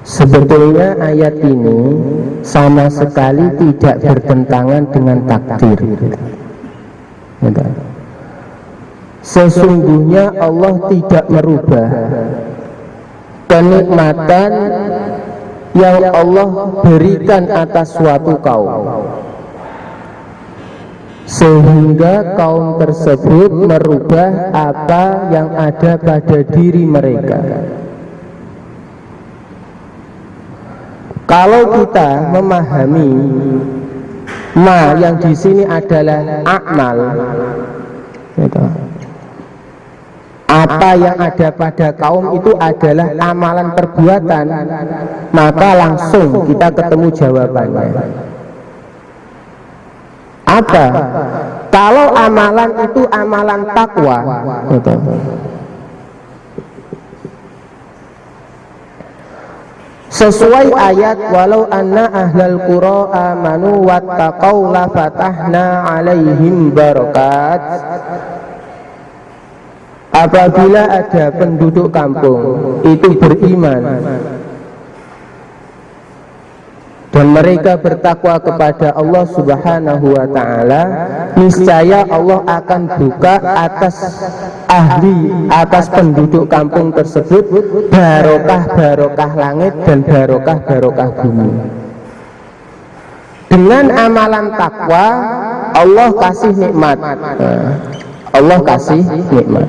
A: Sebetulnya ayat ini sama sekali tidak bertentangan dengan takdir. Sesungguhnya Allah tidak merubah kenikmatan yang Allah berikan atas suatu kaum sehingga kaum tersebut merubah apa yang ada pada diri mereka. Kalau kita memahami ma yang di sini adalah akmal, gitu. Apa yang ada pada kaum itu adalah amalan perbuatan, maka langsung kita ketemu jawabannya. Apa? Kalau amalan itu amalan takwa, gitu. Sesuai ayat walau anna ahlal qura amanu wattaqau la fatahna alaihim barakat. Apabila ada penduduk kampung itu beriman dan mereka bertakwa kepada Allah Subhanahu wa Ta'ala, niscaya Allah akan buka atas penduduk kampung tersebut barokah langit dan barokah bumi. Dengan amalan takwa Allah kasih nikmat. Allah kasih nikmat.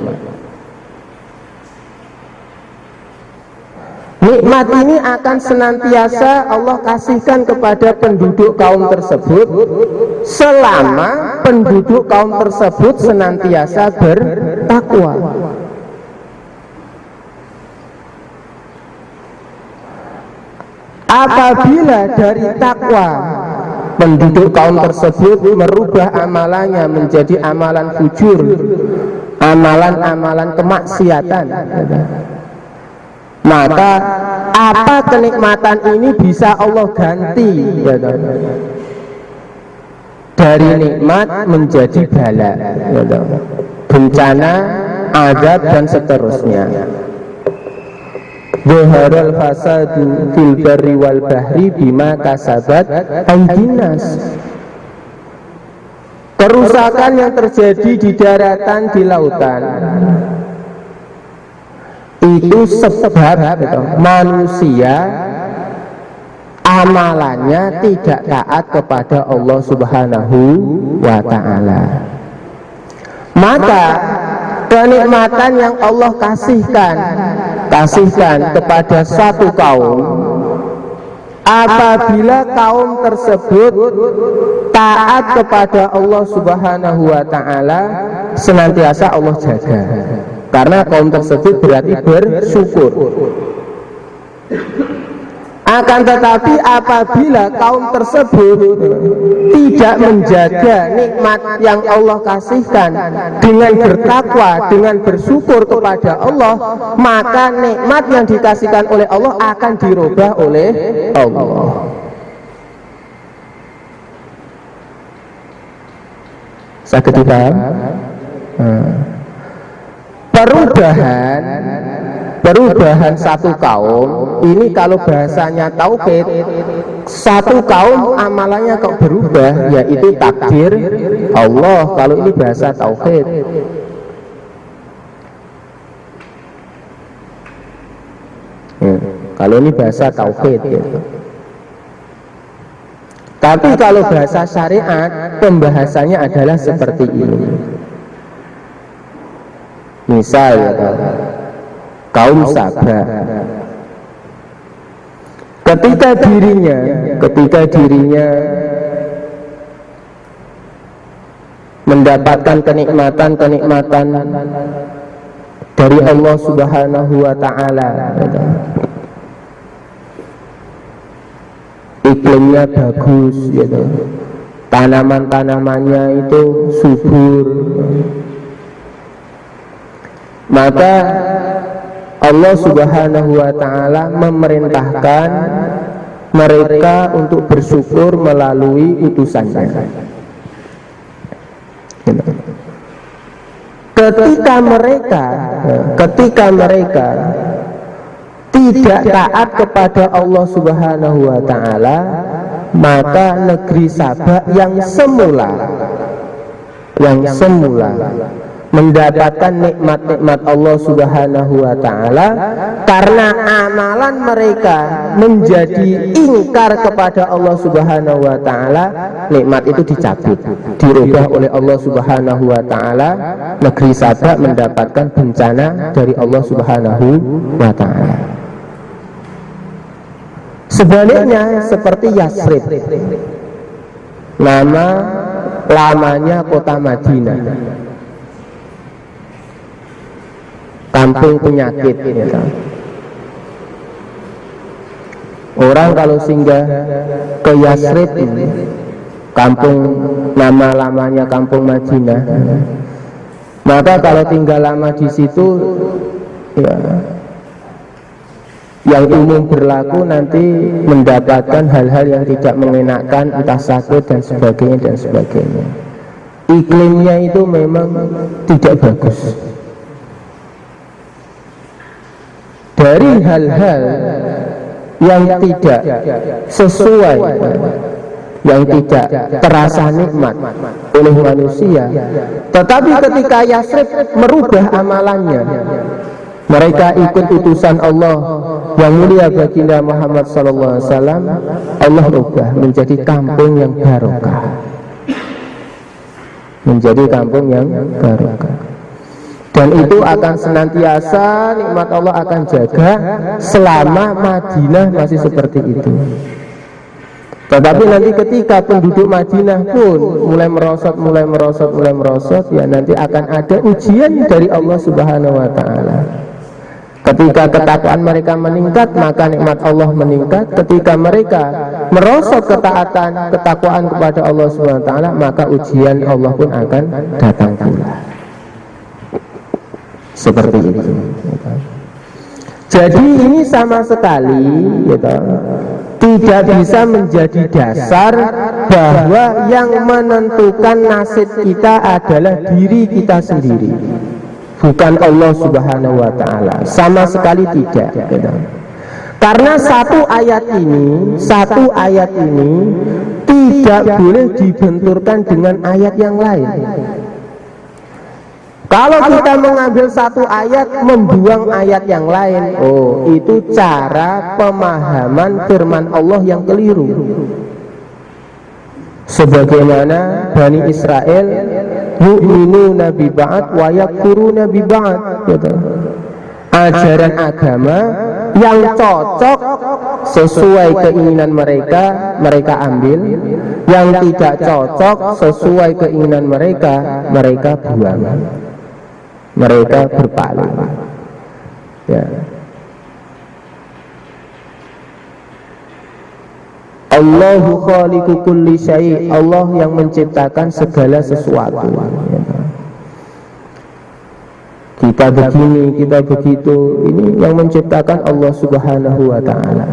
A: Nikmat ini akan senantiasa Allah kasihkan kepada penduduk kaum tersebut selama penduduk kaum tersebut senantiasa bertakwa. Apabila dari takwa penduduk kaum tersebut merubah amalannya menjadi amalan fujur, amalan-amalan kemaksiatan, maka apa kenikmatan ini bisa Allah ganti, ya, dari nikmat menjadi bala, ya, bencana, azab dan seterusnya. Zaharal fasadu fil barri wal bahri bima kasabat aydinas. Kerusakan yang terjadi di daratan, di lautan, itu sebab manusia amalannya tidak taat kepada Allah Subhanahu wa Ta'ala. Maka kenikmatan yang Allah kasihkan kepada satu kaum, apabila kaum tersebut taat kepada Allah Subhanahu wa Ta'ala, senantiasa Allah jaga. Karena kaum tersebut berarti bersyukur. Akan tetapi apabila kaum tersebut tidak menjaga nikmat yang Allah kasihkan dengan bertakwa, dengan bersyukur kepada Allah, maka nikmat yang dikasihkan oleh Allah akan dirubah oleh Allah. Sakit dipaham? Perubahan satu kaum ini, kalau bahasanya tauhid, satu kaum amalannya kok berubah, yaitu takdir Allah. Kalau ini bahasa tauhid. Kalau ini bahasa tauhid, ya. Tapi kalau bahasa syariat, pembahasannya adalah seperti ini. Misal, ya, kaum Sabah, ketika dirinya mendapatkan kenikmatan dari Allah Subhanahu wa Ta'ala, iklimnya bagus, gitu. Tanaman-tanamannya itu subur, maka Allah Subhanahu wa Ta'ala memerintahkan mereka untuk bersyukur melalui utusannya. Ketika mereka tidak taat kepada Allah Subhanahu wa Ta'ala, maka negeri Sabah yang semula mendapatkan nikmat-nikmat Allah Subhanahu wa Ta'ala, karena amalan mereka menjadi ingkar kepada Allah Subhanahu wa Ta'ala, nikmat itu dicabut, dirubah oleh Allah Subhanahu wa Ta'ala. Negeri Sabah mendapatkan bencana dari Allah Subhanahu wa Ta'ala. Sebaliknya seperti Yasrib, nama lamanya kota Madinah, kampung penyakit, ya. Orang kalau singgah ke Yasrib, kampung, nama lamanya kampung Madinah, maka kalau tinggal lama di situ, ya, yang umum berlaku nanti mendapatkan hal-hal yang tidak mengenakan, entah sakit dan sebagainya. Iklimnya itu memang tidak bagus. Dari hal-hal yang tidak sesuai, yang tidak terasa nikmat oleh manusia. Tetapi ketika Yasrib merubah amalannya, mereka ikut utusan Allah yang mulia baginda Muhammad SAW, Allah ubah menjadi kampung yang barokah, menjadi kampung yang barokah. Dan itu akan senantiasa, nikmat Allah akan jaga selama Madinah masih seperti itu. Tetapi nanti ketika penduduk Madinah pun mulai merosot, ya nanti akan ada ujian dari Allah Subhanahu wa Ta'ala. Ketika ketakwaan mereka meningkat, maka nikmat Allah meningkat. Ketika mereka merosot ketakwaan kepada Allah Subhanahu wa Ta'ala, maka ujian Allah pun akan datang pula. Seperti itu. Jadi ini sama sekali tidak bisa menjadi dasar bahwa yang menentukan nasib kita adalah diri kita sendiri, bukan Allah Subhanahu wa Ta'ala. Sama sekali tidak. Karena satu ayat ini tidak boleh dibenturkan dengan ayat yang lain. Kalau kita mengambil satu ayat membuang ayat yang lain, itu cara pemahaman firman Allah yang keliru. Sebagaimana Bani Israel yu'minuna bi ba'd wa yakfuruna bi ba'd, ajaran agama yang cocok sesuai keinginan mereka, mereka ambil. Yang tidak cocok sesuai keinginan mereka, mereka buang, mereka berpaling. Ya. Allahu khaliqu kulli syai', Allah yang menciptakan segala sesuatu. Ya. Kita begini, kita begitu, ini yang menciptakan Allah Subhanahu wa Ta'ala.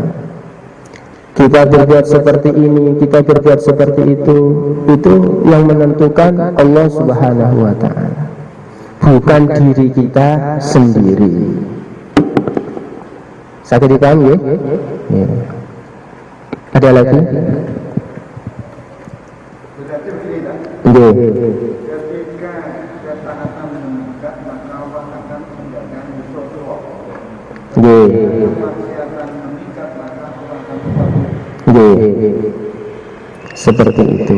A: Kita berbuat seperti ini, kita berbuat seperti itu yang menentukan Allah Subhanahu wa Ta'ala, bukan diri kita sendiri. Sakit dipahami ya? Ya. Ada lagi?
B: Berarti begini tak?
A: Iya.
B: Ketika ketaatan meningkat, maka Allah akan meninggalkan musuh Allah.
A: Iya.
B: Kemaksiatan meningkat, maka Allah akan meninggalkan.
A: Iya. Seperti itu.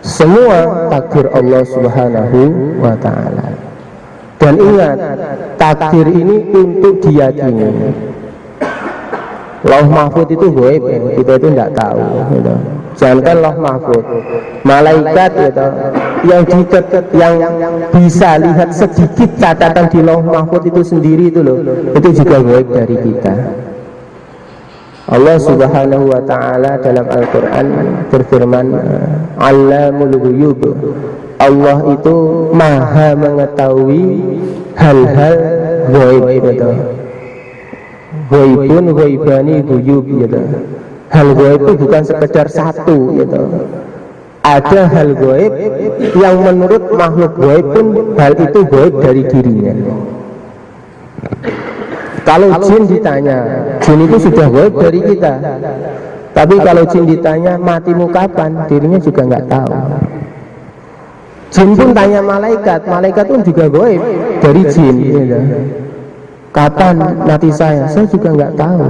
A: Semua takdir Allah Subhanahu wa Ta'ala. Dan ingat, takdir ini untuk diyakini. Lauh mahfud itu gaib, kita itu tidak tahu. Jangankan lauh mahfud, malaikat yang bisa lihat sedikit catatan di lauh mahfud itu sendiri itu juga gaib dari kita. Allah Subhanahu wa Ta'ala dalam Al-Quran berfirman, Allamul ghuyub, Allah itu maha mengetahui hal-hal ghaib. Ghaibun, ghaibani, ghuyub. Hal ghaib itu bukan sekedar satu. Ada hal ghaib yang menurut makhluk ghaib pun hal itu ghaib dari dirinya. Kalau jin ditanya, jin itu sudah gaib dari kita. Tapi kalau jin ditanya matimu kapan, dirinya juga nggak tahu. Jin pun tanya malaikat, malaikat pun juga gaib dari jin. Kapan mati saya juga nggak tahu.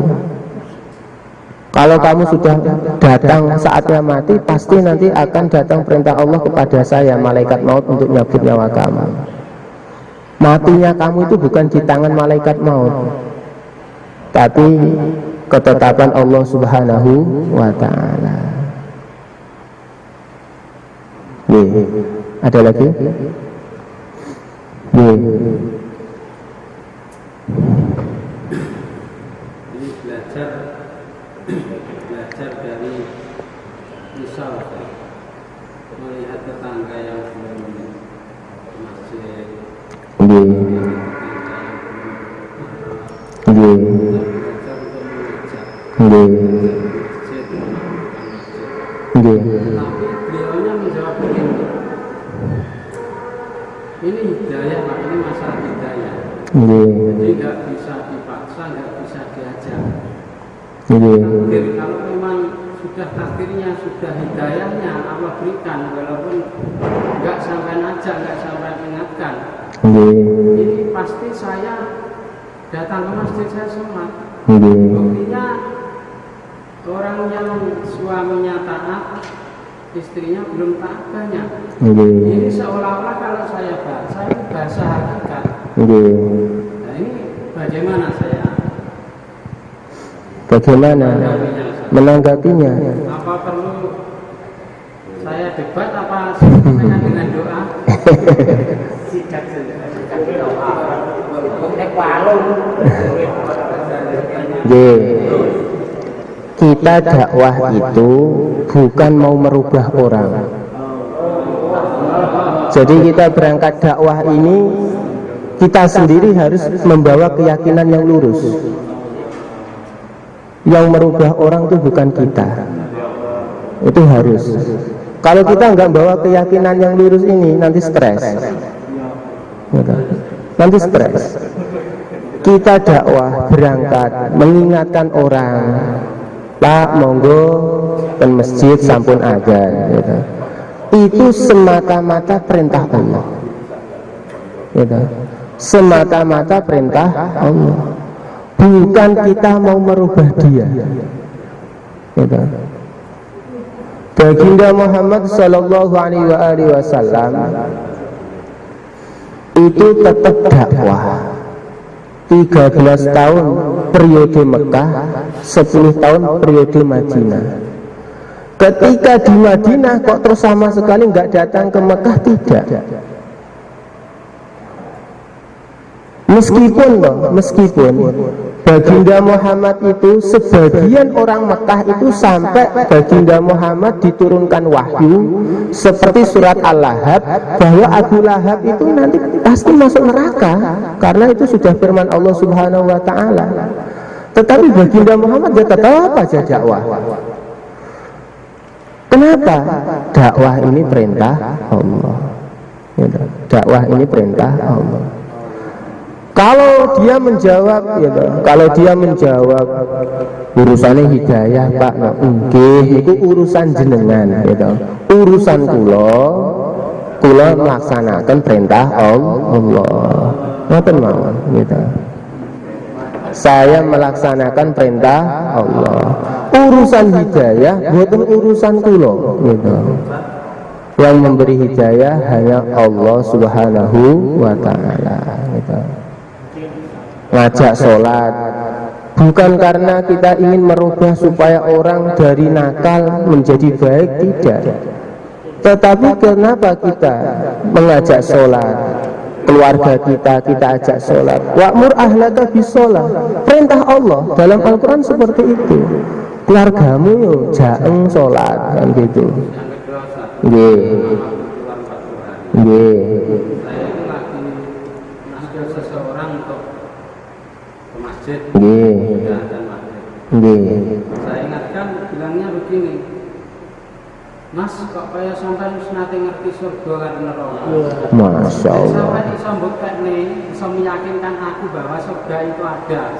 A: Kalau kamu sudah datang saatnya mati, pasti nanti akan datang perintah Allah kepada saya, malaikat maut, untuk nyabut nyawa kamu. Matinya kamu itu bukan di tangan malaikat maut, tapi ketetapan Allah Subhanahu wa Ta'ala. Ada lagi?
C: Ini belajar dari misal melihat tetangga yang belum masjid, belajar untuk mengajak tapi beliaunya menjawab begini, ini hidayah, ini masalah hidayah.
A: Nggih.
C: Jadi nggak bisa dipaksa, nggak bisa diajak.
A: Nggih.
C: Takdir, kalau memang sudah takdirnya, sudah hidayahnya Allah berikan, walaupun nggak sampai ajak, nggak sampai ingatkan,
A: Nggih.
C: ini pasti saya datang ke masjid, saya sholat.
A: Nggih.
C: Buktinya orang yang suaminya taat, istrinya belum taat banyak.
A: Nggih.
C: Ini seolah-olah kalau saya baca ini bahasa hakikat.
A: Nggih.
C: Nah ini bagaimana saya
A: Bagaimana menanggapinya?
C: apa perlu saya debat apa selesaikan dengan doa?
A: Nggih. Kita dakwah itu bukan mau merubah orang. Jadi kita berangkat dakwah ini, kita sendiri harus membawa keyakinan yang lurus. Yang merubah orang itu bukan kita. Itu harus. Kalau kita nggak bawa keyakinan yang lurus ini, nanti stres. Nanti stres. Kita dakwah berangkat mengingatkan orang, Pak monggo ke masjid sampun adzan, gitu. Itu semata-mata perintah Allah, gitu. Semata-mata perintah Allah, bukan kita mau merubah dia, gitu. Baginda Muhammad Sallallahu Alaihi Wasallam itu tetap dakwah 13 tahun periode Mekah, 10 tahun periode Madinah. Ketika di Madinah kok terus sama sekali nggak datang ke Mekah? Tidak. Meskipun Baginda Muhammad itu, sebagian orang Mekah itu sampai Baginda Muhammad diturunkan wahyu seperti surat Al-Lahab bahwa Abu Lahab itu nanti pasti masuk neraka, karena itu sudah firman Allah Subhanahu wa Ta'ala. Tetapi Baginda Muhammad dia tetap aja dakwah. Kenapa? Dakwah ini perintah Allah. Dakwah ini perintah Allah. Kalau dia menjawab, kalau dia menjawab urusannya hidayah, Pak, nggih, itu urusan jenengan, urusan kula melaksanakan perintah Allah. Ngoten mawon, Saya melaksanakan perintah Allah. Urusan hidayah bukan urusan kula, Yang memberi hidayah hanya Allah Subhanahu wa Ta'ala, Ngajak sholat bukan karena kita ingin merubah supaya orang dari nakal menjadi baik, tidak. Tetapi kenapa kita mengajak sholat? Keluarga kita ajak sholat. Wa'mur ahlaka bisolat, perintah Allah dalam Al-Quran seperti itu. Keluargamu yo jaeng sholat, kan gitu. Nggih. Nggih.
C: Saya ingatkan bilangnya begini, Mas, kok kayak sampai nanti ngerti surga kan neraka?
A: Masya Allah.
C: Sampai disambut teknik, bisa meyakinkan aku bahwa surga itu ada,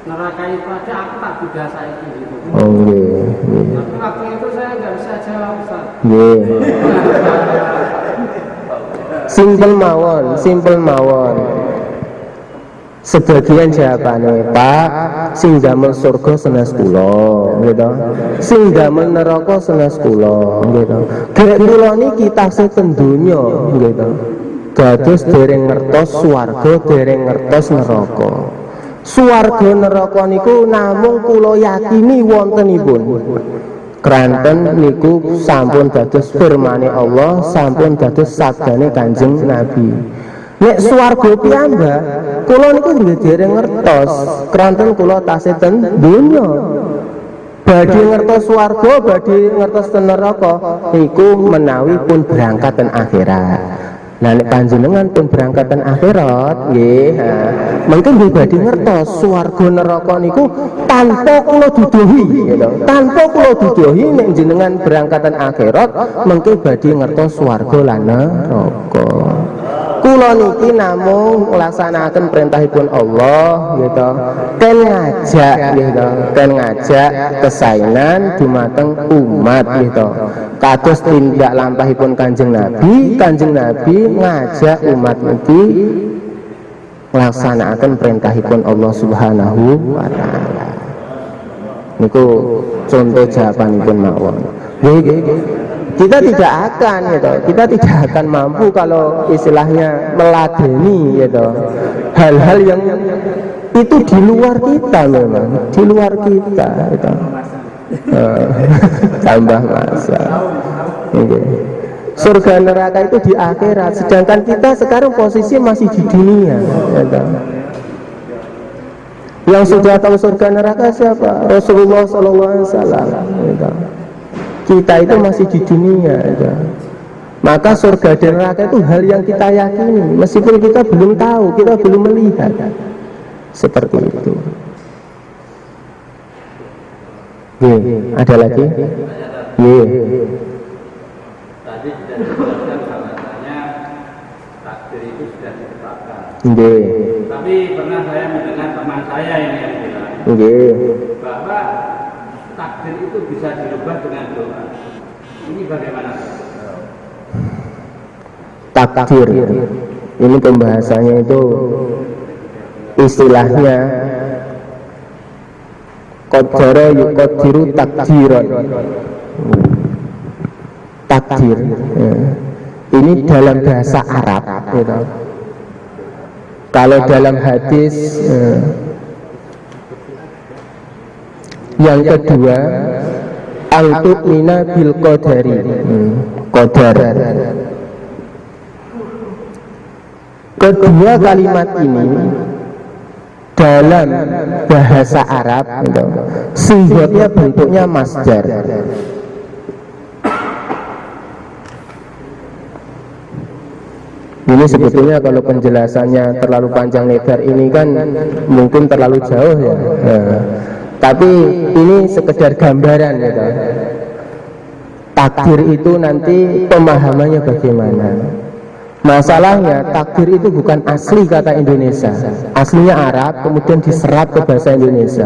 C: neraka itu ada, aku tak beda saya gitu.
A: Oh iya.
C: Tapi waktu itu saya nggak bisa jawab, Ustaz.
A: Simple mawon. Sebagian jawabannya, Pak, sing damel surga senes kula, gitu. Sing damel neraka senes kula, gitu. Gek kula niki tasih ten donya, gitu. Dados dereng ngertos swarga, dereng ngertos neraka. Swarga neraka niku namung kula yakini wontenipun. Kranten niku sampun dados firmane Allah, sampun dados sabdane Kanjeng Nabi. Nek swarga piyambak, kula niku dereng ngertos, kranten kula tasih ten donya. Badhe ngertos swarga, badhe ngertos ten neraka niku menawi pun berangkat ten akhirat. Nah nek panjenengan pun berangkat ten akhirat, nggih, mungkin nggih badhe ngertos swarga neraka niku tanpa kula duduhi, gitu. Tanpa kula duduhi nek jenengan berangkat ten akhirat, mungkin badhe ngertos swarga lan neraka. kula niki namung nglaksanaken perintahipun Allah gitu. Ken ngajak kesainan dumateng umat gitu. Kados tindak lampahipun Kanjeng Nabi ngajak umat niki nglaksanaken perintahipun Allah Subhanahu wa taala. Niku contoh jawabanipun mawon. Kita tidak akan mampu kalau istilahnya meladeni gitu hal-hal yang itu di luar kita, memang di luar kita gitu. Tambah masa surga neraka itu di akhirat, sedangkan kita sekarang posisi masih di dunia gitu. Yang sudah tahu surga neraka siapa? Rasulullah SAW gitu. Kita itu masih di dunia ya. Maka surga dan neraka itu hal yang kita yakini, meskipun kita belum tahu, kita belum melihat. Seperti itu. Ada lagi?
C: Tadi sudah dijelaskan bahwasanya takdir itu sudah ditetapkan. Tapi pernah saya mendengar teman saya yang bilang bahwa takdir itu bisa dirubah dengan doa. Ini bagaimana?
A: Takdir ini pembahasannya itu istilahnya qadara yuqaddiru takdiran. Takdir ini dalam bahasa Arab gitu. Kalau dalam hadis yang kedua al-tu'mina bil qadari, qadar. Kedua kalimat ini dalam bahasa Arab gitu, sifatnya bentuknya masdar. Ini sebetulnya kalau penjelasannya terlalu panjang lebar ini kan mungkin terlalu jauh ya. Tapi ini sekedar gambaran gitu. Takdir itu nanti pemahamannya bagaimana. Masalahnya takdir itu bukan asli kata Indonesia, aslinya Arab kemudian diserap ke bahasa Indonesia.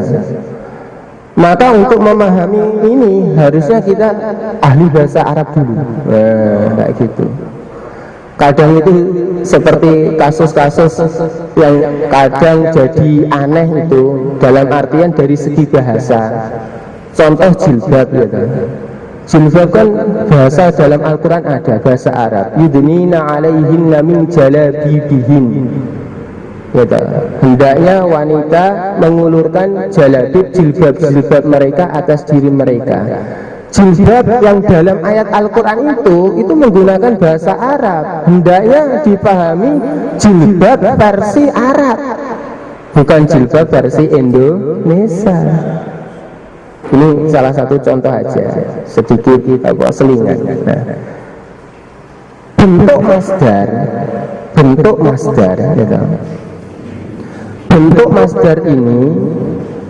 A: Maka untuk memahami ini harusnya kita ahli bahasa Arab dulu. Kayak gitu. Kadang itu seperti kasus-kasus yang kadang jadi aneh itu dalam artian dari segi bahasa. Contoh jilbab gitu. Jilbab kan bahasa dalam Al-Quran ada, bahasa Arab. Yudnina alaihinna min jalabibihin gitu. Hendaknya wanita mengulurkan jalabib, jilbab mereka atas diri mereka. Jilbab yang dalam ayat Al-Quran itu menggunakan bahasa Arab. Hendaknya dipahami jilbab versi Arab, bukan jilbab versi Indonesia. Ini salah satu contoh aja, sedikit selingan. Nah, bentuk masdar gitu. Bentuk masdar ini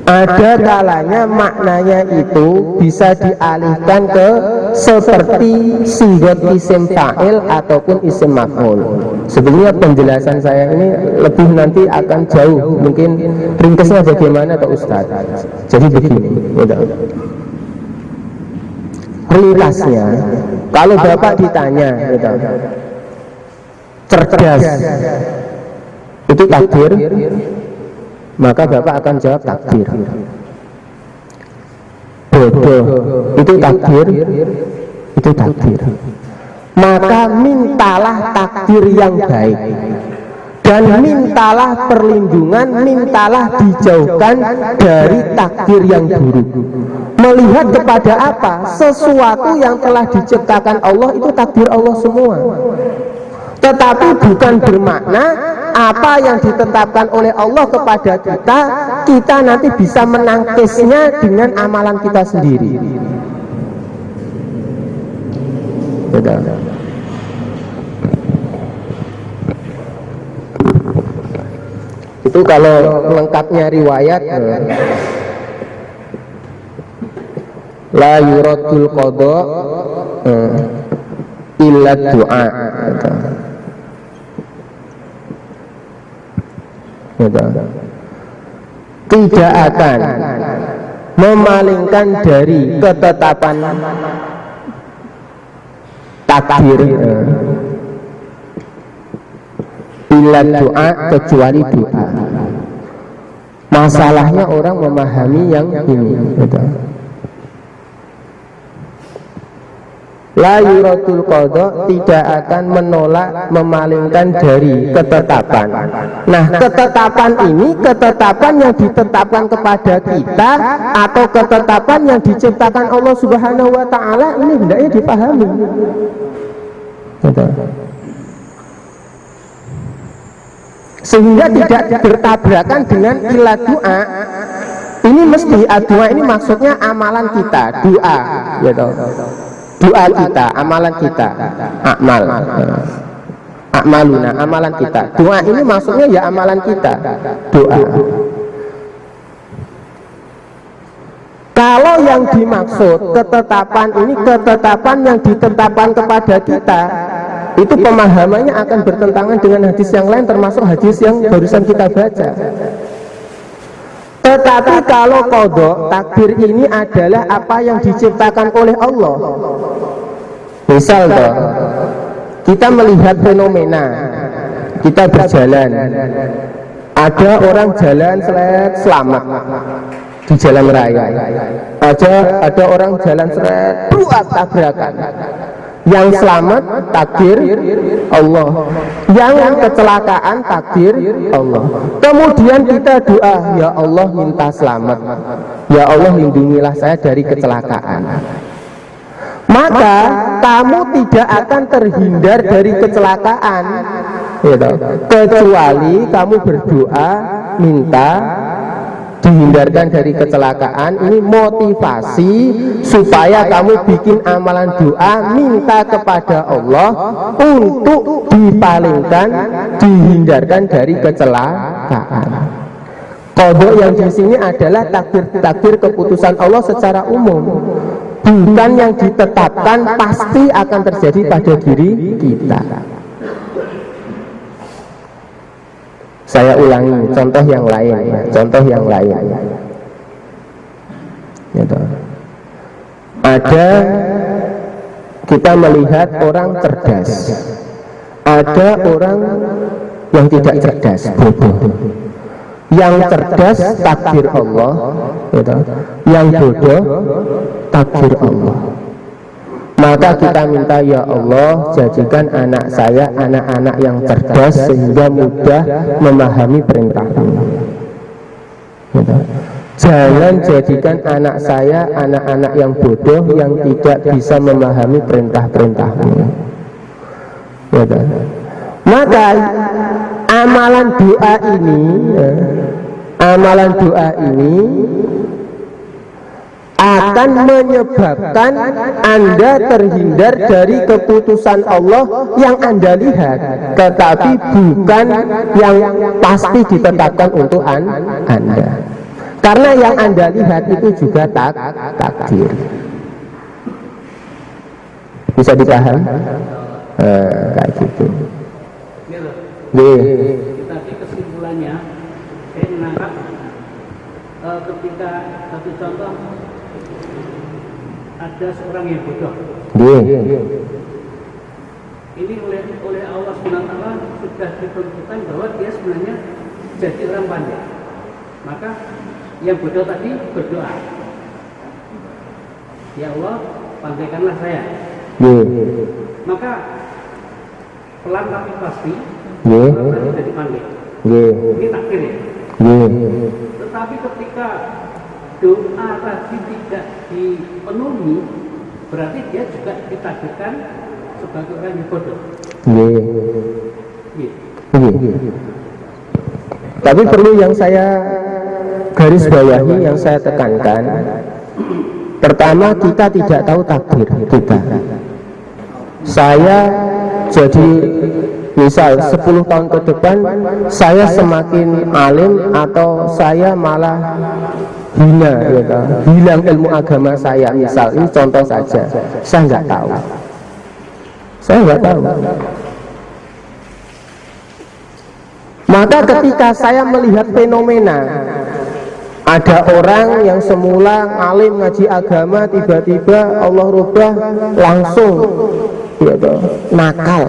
A: ada kalanya maknanya itu bisa dialihkan ke seperti sigot isim fa'il ataupun isim maf'ul. Sebenarnya penjelasan saya ini lebih nanti akan jauh, mungkin ringkasnya bagaimana Pak Ustaz. Jadi begini ringkasnya, kalau Bapak ditanya gitu, cerdas itu takdir, maka Bapak akan jawab takdir. Bodoh itu takdir, itu takdir. Maka mintalah takdir yang baik dan mintalah perlindungan, mintalah dijauhkan dari takdir yang buruk. Melihat kepada apa? Sesuatu yang telah diciptakan Allah itu takdir Allah semua. Tetapi bukan bermakna apa yang ditetapkan oleh Allah kepada kita, kita nanti bisa menangkisnya dengan amalan kita sendiri. Itu kalau lengkapnya riwayat, la yuradul qada illa du'a. gitu, tidak akan memalingkan dari ketetapan takdir illa doa, kecuali doa. Masalahnya orang memahami yang ini gitu. La yuratul qadha, tidak akan menolak, memalingkan dari ketetapan. Nah, ketetapan ini ketetapan yang ditetapkan kepada kita atau ketetapan yang diciptakan Allah Subhanahu wa taala, ini hendaknya dipahami. Gitu. Sehingga tidak bertabrakan dengan ilah doa. Ini mesti doa ini maksudnya amalan kita, doa gitu. Doa kita, amalan kita, akmaluna, amalan kita. Doa ini maksudnya ya amalan kita, doa. Kalau yang dimaksud ketetapan ini ketetapan yang ditetapkan kepada kita, itu pemahamannya akan bertentangan dengan hadis yang lain, termasuk hadis yang barusan kita baca. Tetapi kalau qadha, takdir ini adalah apa yang diciptakan oleh Allah. Misal toh, kita melihat fenomena, kita berjalan, ada orang jalan selamat di jalan raya, ada orang jalan buat tabrakan. Yang selamat takdir Allah, yang kecelakaan takdir Allah. Kemudian kita doa, ya Allah minta selamat, ya Allah lindungilah saya dari kecelakaan. Maka kamu tidak akan terhindar dari kecelakaan gitu, kecuali kamu berdoa minta dihindarkan dari kecelakaan. Ini motivasi supaya kamu bikin amalan doa minta kepada Allah untuk dipalingkan, dihindarkan dari kecelakaan. Qadha yang di sini adalah takdir keputusan Allah secara umum, bukan yang ditetapkan pasti akan terjadi pada diri kita. Saya ulangi contoh yang lain, contoh yang lain. Gitu. Ada kita melihat orang cerdas, ada orang yang tidak cerdas, bodoh. Yang cerdas takdir Allah, gitu. Yang bodoh takdir Allah. Maka kita minta, ya Allah jadikan anak saya anak-anak yang cerdas sehingga mudah memahami perintah-Mu. Gitu. Jangan jadikan anak saya anak-anak yang bodoh yang tidak bisa memahami perintah-perintah-Mu. Gitu. Maka amalan doa ini akan menyebabkan Anda terhindar dari keputusan Allah yang Anda lihat, tetapi bukan yang pasti ditetapkan untuk Anda. Karena yang Anda lihat itu juga takdir. Bisa dipaham? Kayak gitu.
C: Tapi kesimpulannya, saya menangkap ketika satu contoh ada seorang yang bodoh. Ini oleh Allah SWT sudah ditentukan bahwa dia sebenarnya jadi orang pandai. Maka yang bodoh tadi berdoa, ya Allah pandaikanlah saya. Maka pelan tapi pasti orang tadi jadi pandai. Ini takdir ya. Tetapi ketika doa tadi tidak dipenuhi, berarti dia juga ditakdirkan sebagai orang yang bodoh.
A: Tapi perlu yang saya garis bawahi, yang saya tekankan, pertama kita tidak tahu takdir kita. Saya jadi misal 10 tahun ke depan saya semakin alim atau saya malah hina, gitu. Hilang ilmu agama saya, misal ini contoh saja, saya nggak tahu. Maka ketika saya melihat fenomena ada orang yang semula alim ngaji agama, tiba-tiba Allah rubah langsung gitu, nakal,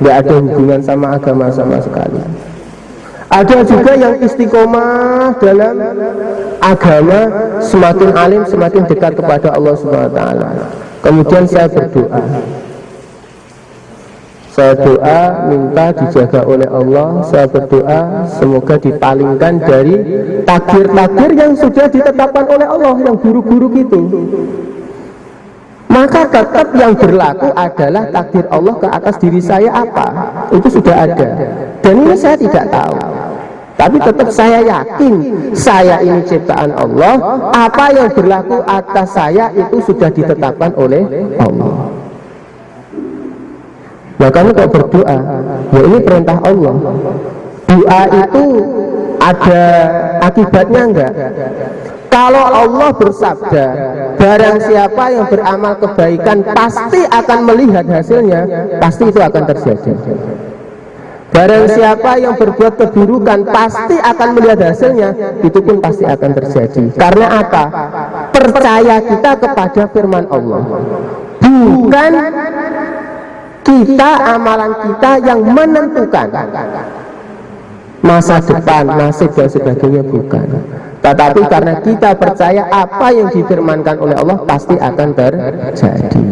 A: nggak ada hubungan sama agama sama sekali. Ada juga yang istiqomah dalam agama, semakin alim semakin dekat kepada Allah Subhanahu wa taala. Kemudian saya berdoa. Saya doa minta dijaga oleh Allah. Saya berdoa semoga dipalingkan dari takdir-takdir yang sudah ditetapkan oleh Allah, yang buruk-buruk itu. Maka tetap yang berlaku adalah takdir Allah ke atas diri saya apa, itu sudah ada. Dan ini saya tidak tahu. Tapi tetap saya yakin saya ini ciptaan Allah. Apa yang berlaku atas saya itu sudah ditetapkan oleh Allah. Nah kamu kalau berdoa, ya ini perintah Allah. Doa itu ada akibatnya enggak? Kalau Allah bersabda, barang siapa yang beramal kebaikan pasti akan melihat hasilnya, pasti itu akan terjadi. Barang siapa yang berbuat keburukan pasti akan melihat hasilnya, itu pun pasti akan terjadi. Karena apa? Percaya kita kepada firman Allah, bukan kita, amalan kita yang menentukan masa depan, nasib dan sebagainya, bukan. Tetapi karena kita percaya apa yang difirmankan oleh Allah pasti akan terjadi.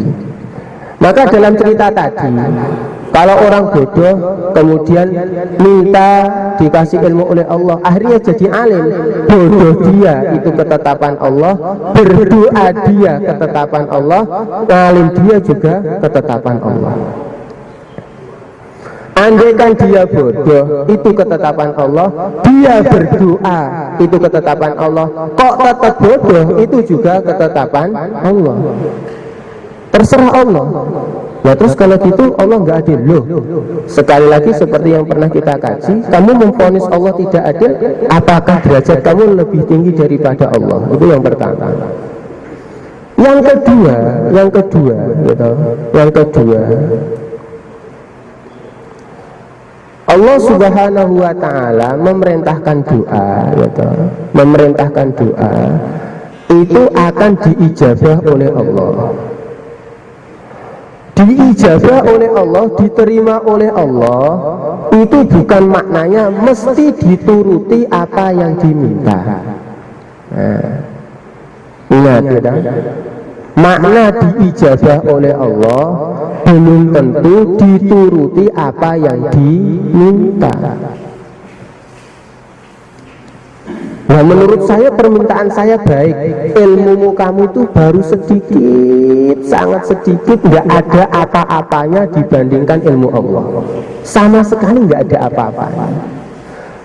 A: Maka dalam cerita tadi, kalau orang bodoh kemudian minta dikasih ilmu oleh Allah, akhirnya jadi alim, bodoh dia itu ketetapan Allah, berdoa dia ketetapan Allah, alim dia juga ketetapan Allah. Andaikan dia bodoh, itu ketetapan Allah, dia berdoa, itu ketetapan Allah, kok tetap bodoh, itu juga ketetapan Allah. Terserah Allah. Nah terus kalau gitu Allah nggak adil. Loh, sekali lagi seperti yang pernah kita kaji, kamu memvonis Allah tidak adil, apakah derajat kamu lebih tinggi daripada Allah? Itu yang pertama. Yang kedua, Allah Subhanahu wa ta'ala memerintahkan doa, memerintahkan doa itu akan diijabah oleh Allah. Diijabah oleh Allah, diterima oleh Allah, itu bukan maknanya mesti dituruti apa yang diminta. Ingat ya, makna diijabah oleh Allah belum tentu dituruti apa yang diminta. Nah menurut saya permintaan saya baik, ilmumu kamu itu baru sedikit, sangat sedikit, nggak ada apa-apanya dibandingkan ilmu Allah. Sama sekali nggak ada apa-apanya.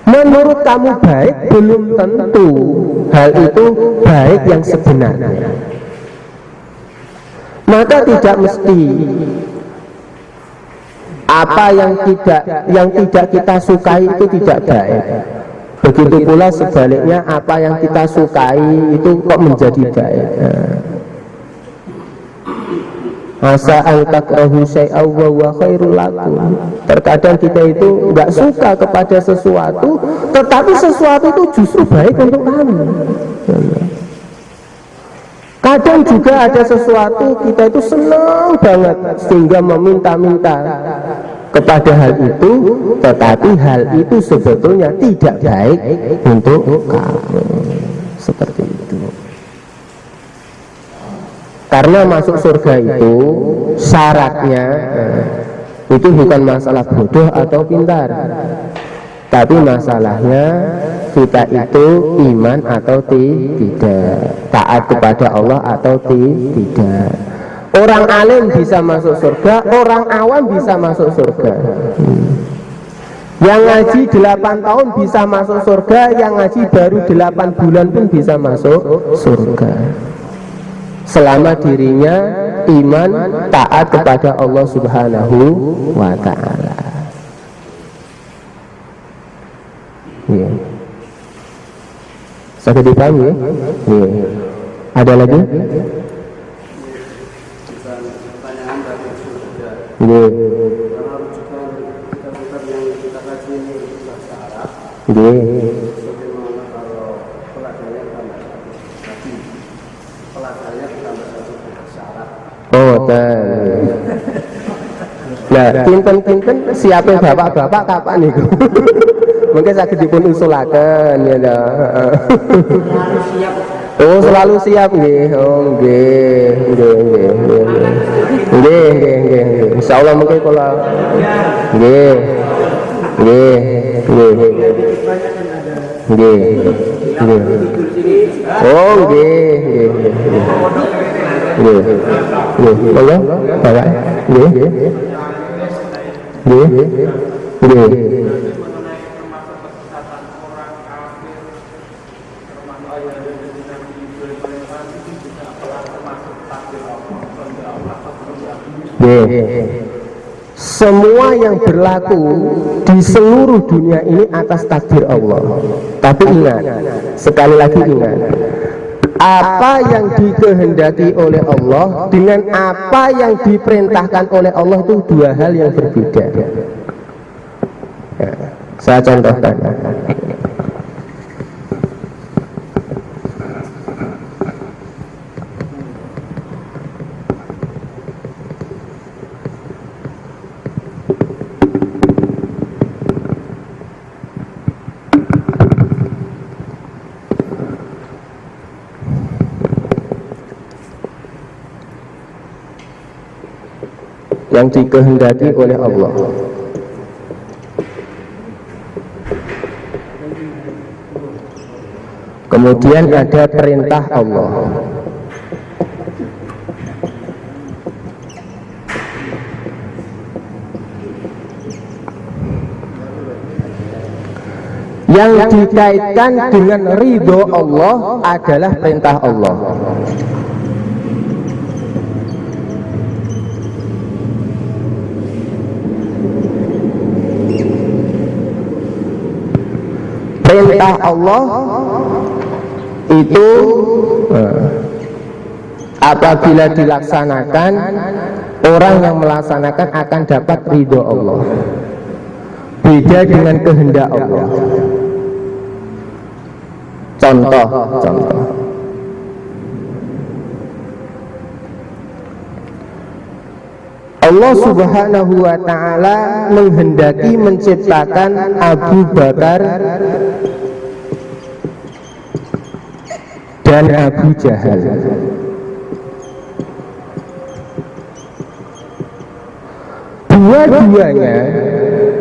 A: Menurut kamu baik, belum tentu hal itu baik yang sebenarnya. Maka tidak mesti apa yang tidak kita sukai itu tidak baik. Begitu pula sebaliknya, apa yang kita sukai itu kok menjadi baik. Asa an takrahu syai'aw wa huwa khairul lakum. Terkadang kita itu nggak suka kepada sesuatu, tetapi sesuatu itu justru baik untuk kamu. Kadang juga ada sesuatu kita itu senang banget sehingga meminta-minta kepada hal itu, tetapi hal itu sebetulnya tidak baik untuk kamu. Seperti itu. Karena masuk surga itu syaratnya itu bukan masalah bodoh atau pintar, tapi masalahnya kita itu iman atau tidak, taat kepada Allah atau tidak. Orang alim bisa masuk surga, orang awam bisa masuk surga. Yang ngaji 8 tahun bisa masuk surga, yang ngaji baru 8 bulan pun bisa masuk surga. Selama dirinya iman, taat kepada Allah Subhanahu wa ta'ala. Ya. Sampai dipahami ya? Ya. Ada lagi?
D: Pertanyaan dari surga.
A: Ya.
D: Karena rujukan kitab-kitab yang kita ngaji ini bahasa Arab. Bagaimana kalau pelajarannya ditambah satu Nabi, pelajarannya ditambah satu bahasa Arab.
A: Oh, nah, kinten siapin bapak-bapak kapan nih? Mungkin saya dipun usulaken ya dah. Oh, selalu siap nggih. Oh, nggih. Insyaallah mungkin kalau nggih. Oh, nggih. Monggo, Bapak. Nggih. Semua yang berlaku di seluruh dunia ini atas takdir Allah. Tapi ingat, sekali lagi ingat, apa yang dikehendaki oleh Allah dengan apa yang diperintahkan oleh Allah itu dua hal yang berbeda. Ya, saya contohkan. Yang dikehendaki oleh Allah. Kemudian ada perintah Allah. Yang dikaitkan dengan ridho Allah adalah perintah Allah. Perintah Allah itu apabila dilaksanakan, orang yang melaksanakan akan dapat ridho Allah. Beda dengan kehendak Allah. Contoh. Allah Subhanahu wa ta'ala menghendaki menciptakan Abu Bakar dan Abu Jahal. Dua-duanya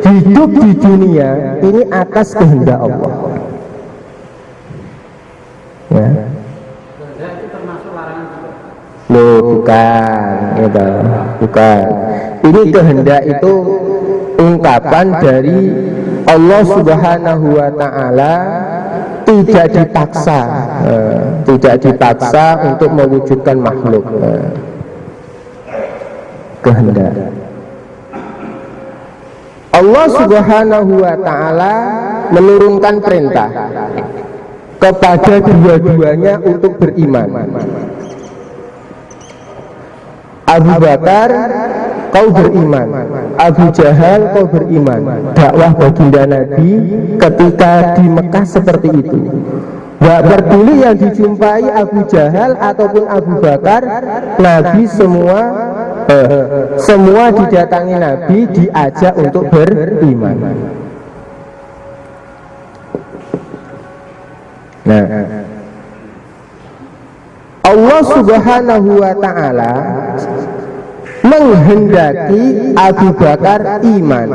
A: hidup di dunia ini atas kehendak Allah. Ya. Loh, bukan. Ini kehendak itu ungkapan dari Allah Subhanahu wa ta'ala, tidak dipaksa untuk mewujudkan makhluk. Kehendak Allah Subhanahu wa ta'ala menurunkan perintah kepada dua-duanya untuk beriman. Abu Bakar, kau beriman. Abu Jahal, kau beriman. Dakwah baginda Nabi ketika di Mekah seperti itu. Gak peduli yang dijumpai Abu Jahal ataupun Abu Bakar, Nabi semua didatangi Nabi, diajak untuk beriman. Nah, Allah Subhanahu wa ta'ala menghendaki Abu Bakar iman,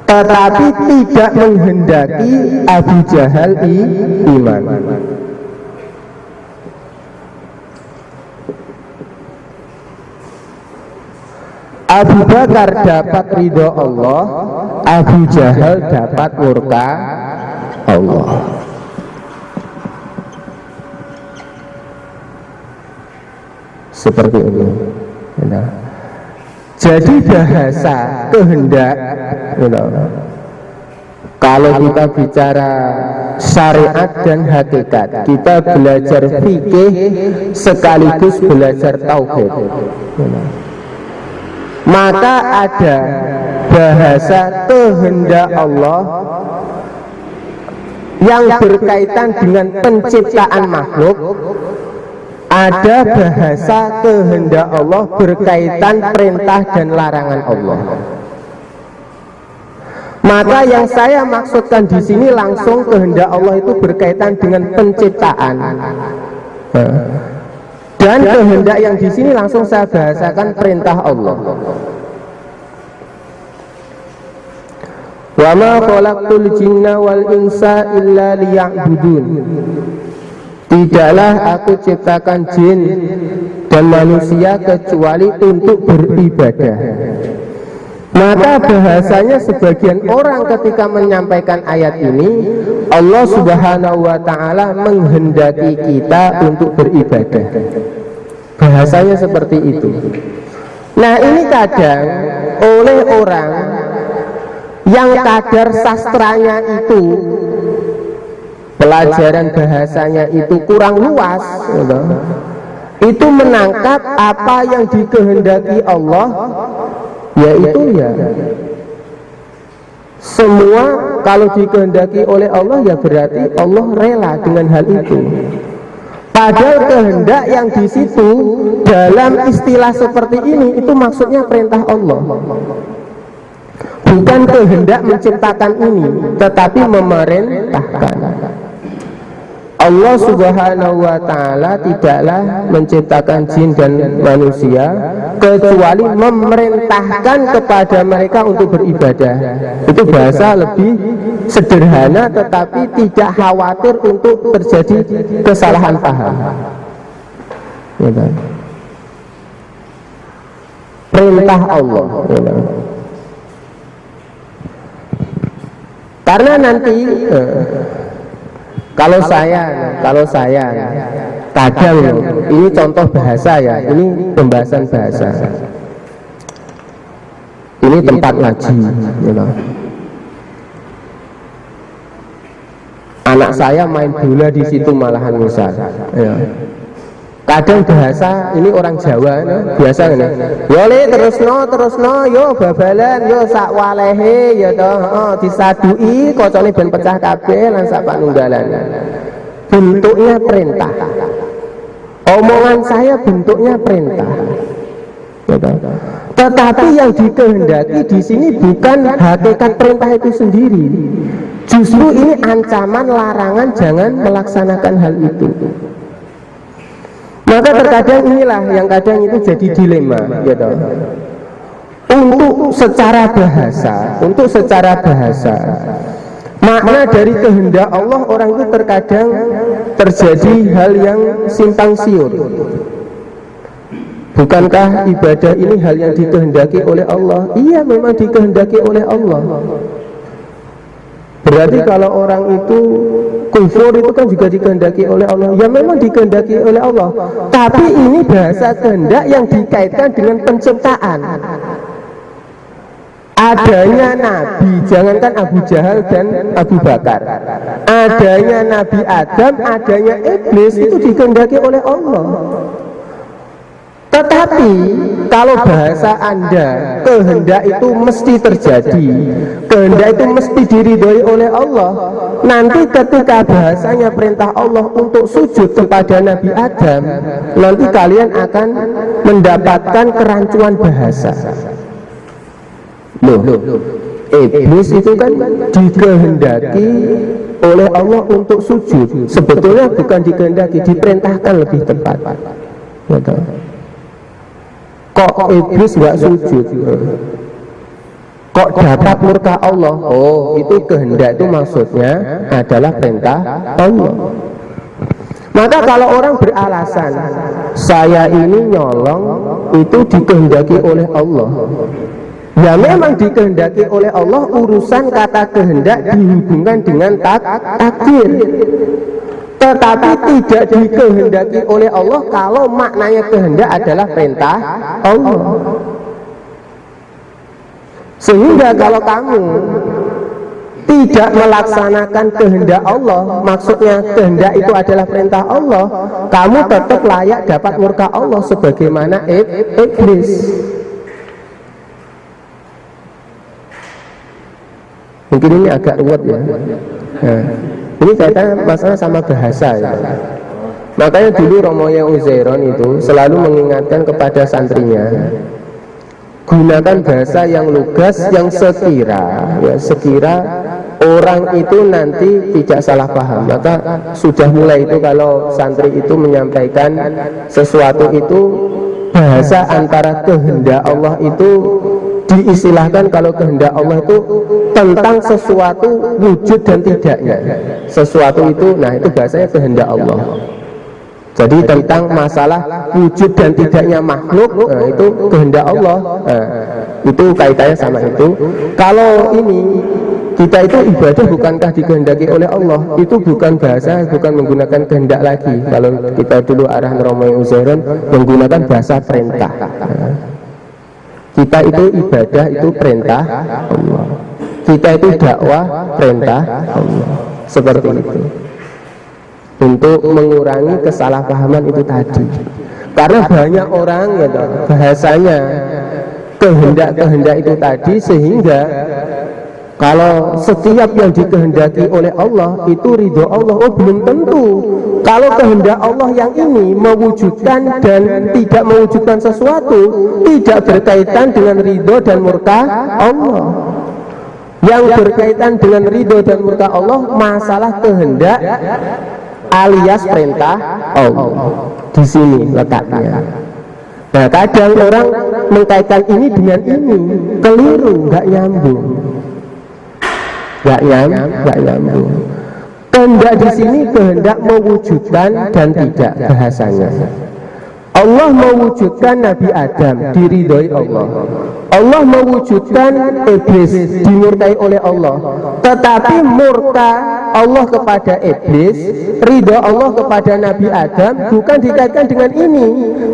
A: tetapi tidak menghendaki Abu Jahal iman. Abu Bakar dapat ridho Allah, Abu Jahal dapat murka Allah. Seperti ini. Jadi bahasa kehendak, kalau kita bicara syariat dan hakikat, kita belajar fikih sekaligus belajar tauhid. Maka ada bahasa kehendak Allah yang berkaitan dengan penciptaan makhluk, ada bahasa kehendak Allah berkaitan perintah dan larangan Allah. Maka yang saya maksudkan di sini langsung kehendak Allah itu berkaitan dengan penciptaan. Dan kehendak yang di sini langsung saya bahasakan perintah Allah. Wa ma khalaqtul jinna wal insa illa liya'budun. Tidaklah aku ciptakan jin dan manusia kecuali untuk beribadah. Maka bahasanya sebagian orang ketika menyampaikan ayat ini, Allah Subhanahu wa ta'ala menghendaki kita untuk beribadah. Bahasanya seperti itu. Nah, ini kadang oleh orang yang kadar sastranya itu, pelajaran bahasanya itu kurang luas, itu menangkap apa yang dikehendaki Allah, yaitu ya semua kalau dikehendaki oleh Allah ya berarti Allah rela dengan hal itu. Padahal kehendak yang di situ dalam istilah seperti ini itu maksudnya perintah Allah. Bukan kehendak menciptakan ini, tetapi memerintahkan. Allah Subhanahu wa ta'ala tidaklah menciptakan jin dan manusia kecuali memerintahkan kepada mereka untuk beribadah. Itu bahasa lebih sederhana tetapi tidak khawatir untuk terjadi kesalahan paham. Ya, perintah Allah. Ya, karena nanti kalau saya kadang ini contoh bahasa ya, ini pembahasan bahasa, ini tempat ngaji, anak saya main bola di situ malahan misal, ya. Kadang bahasa ini orang Jawa biasa ini, yo le terusno yo babalan yo sak walehe ya toh disadui kocone ben pecah kabeh lan sak panunggalan. Bentuknya perintah. Omongan saya bentuknya perintah. Ya toh. Tetapi yang dikehendaki di sini bukan hakikat perintah itu sendiri. Justru ini ancaman larangan jangan melaksanakan hal itu. Maka terkadang inilah yang kadang itu jadi dilema, gitu. Untuk secara bahasa, makna dari kehendak Allah orang itu terkadang terjadi hal yang simpang siur. Bukankah ibadah ini hal yang dikehendaki oleh Allah? Iya, memang dikehendaki oleh Allah. Berarti kalau orang itu kufur itu kan juga dikehendaki oleh Allah. Ya memang dikehendaki oleh Allah. Tapi ini bahasa kehendak yang dikaitkan dengan penciptaan. Adanya Nabi, jangankan Abu Jahal dan Abu Bakar, adanya Nabi Adam, adanya Iblis itu dikehendaki oleh Allah. Tetapi kalau bahasa Anda kehendak itu mesti terjadi, kehendak itu mesti diridhoi oleh Allah, nanti ketika bahasanya perintah Allah untuk sujud kepada Nabi Adam, nanti kalian akan mendapatkan kerancuan bahasa. Loh, Iblis itu kan dikehendaki oleh Allah untuk sujud, sebetulnya bukan dikehendaki, diperintahkan lebih tepat. Betul. Kok Iblis nggak sujud? Kok dapat murka Allah? Oh, itu kehendak itu maksudnya adalah perintah Allah. Maka kalau orang beralasan saya ini nyolong itu dikehendaki oleh Allah, ya memang dikehendaki oleh Allah. Urusan kata kehendak dihubungkan dengan takdir, tetapi tidak dikehendaki oleh Allah kalau maknanya kehendak adalah perintah Allah. Sehingga kalau kamu tidak melaksanakan kehendak Allah, maksudnya kehendak itu adalah perintah Allah, kamu tetap layak dapat murka Allah sebagaimana Iblis. Mungkin ini agak ruwet ya. Nah, ini kaitannya masalah sama bahasa ya. Makanya dulu Romo yang Uzairon itu selalu mengingatkan kepada santrinya, gunakan bahasa yang lugas, yang sekira orang itu nanti tidak salah paham. Maka sudah mulai itu kalau santri itu menyampaikan sesuatu itu, bahasa antara kehendak Allah itu diistilahkan, kalau kehendak Allah itu tentang sesuatu wujud dan tidaknya. Sesuatu itu, nah itu bahasanya kehendak Allah. Jadi tentang masalah wujud dan tidaknya makhluk, nah, itu kehendak Allah. Nah, itu kaitannya sama itu. Kalau ini kita itu ibadah bukankah dikehendaki oleh Allah? Itu bukan bahasa, bukan menggunakan kehendak lagi. Kalau kita dulu arahan Romo Uzairon menggunakan bahasa perintah. Nah, kita itu ibadah itu perintah Allah. Kita itu dakwah perintah Allah. Seperti itu. Untuk mengurangi kesalahpahaman itu tadi. Karena banyak orang ya bahasanya kehendak-kehendak itu tadi, sehingga kalau setiap yang dikehendaki oleh Allah itu ridho Allah, oh belum tentu. Kalau kehendak Allah yang ini mewujudkan dan tidak mewujudkan sesuatu, tidak berkaitan dengan ridho dan murka Allah. Yang berkaitan dengan ridho dan murka Allah masalah kehendak alias perintah Allah. Di sini letaknya. Nah, kadang orang mengkaitkan ini dengan ini, keliru, nggak nyambung. Nggak nyambung. Kehendak di sini kehendak mewujudkan dan tidak bahasanya. Allah mewujudkan Nabi Adam, diridhoi Allah. Allah mewujudkan iblis, dimurkai oleh Allah. Tetapi murka Allah kepada iblis, ridho Allah kepada Nabi Adam bukan dikaitkan dengan ini,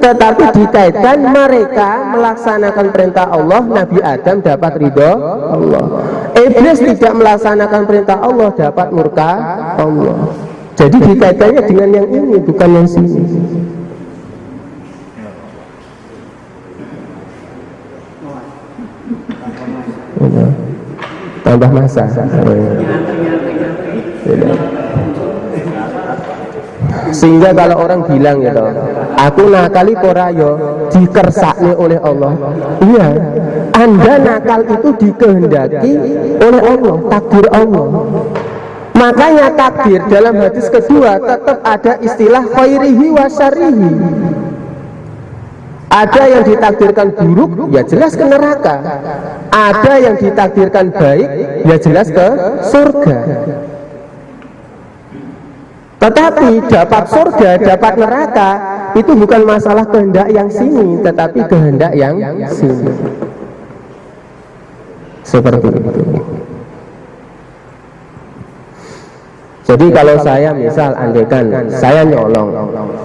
A: tetapi dikaitkan mereka melaksanakan perintah Allah, Nabi Adam dapat ridho Allah. Iblis tidak melaksanakan perintah Allah, dapat murka Allah. Jadi dikaitkannya dengan yang ini, bukan yang sini. Tambah masa. Sehingga kalau orang bilang gitu, aku nakali porayo dikersakne oleh Allah. Iya, Anda nakal itu dikehendaki oleh Allah, takdir Allah. Makanya takdir dalam hadis kedua tetap ada istilah khairihi wa syarrihi. Ada yang ditakdirkan buruk, ya jelas ke neraka. Ada yang ditakdirkan baik, ya jelas ke surga. Tetapi dapat surga, dapat neraka, itu bukan masalah kehendak yang sini, tetapi kehendak yang sini. Seperti itu. Jadi kalau saya misal andaikan saya nyolong,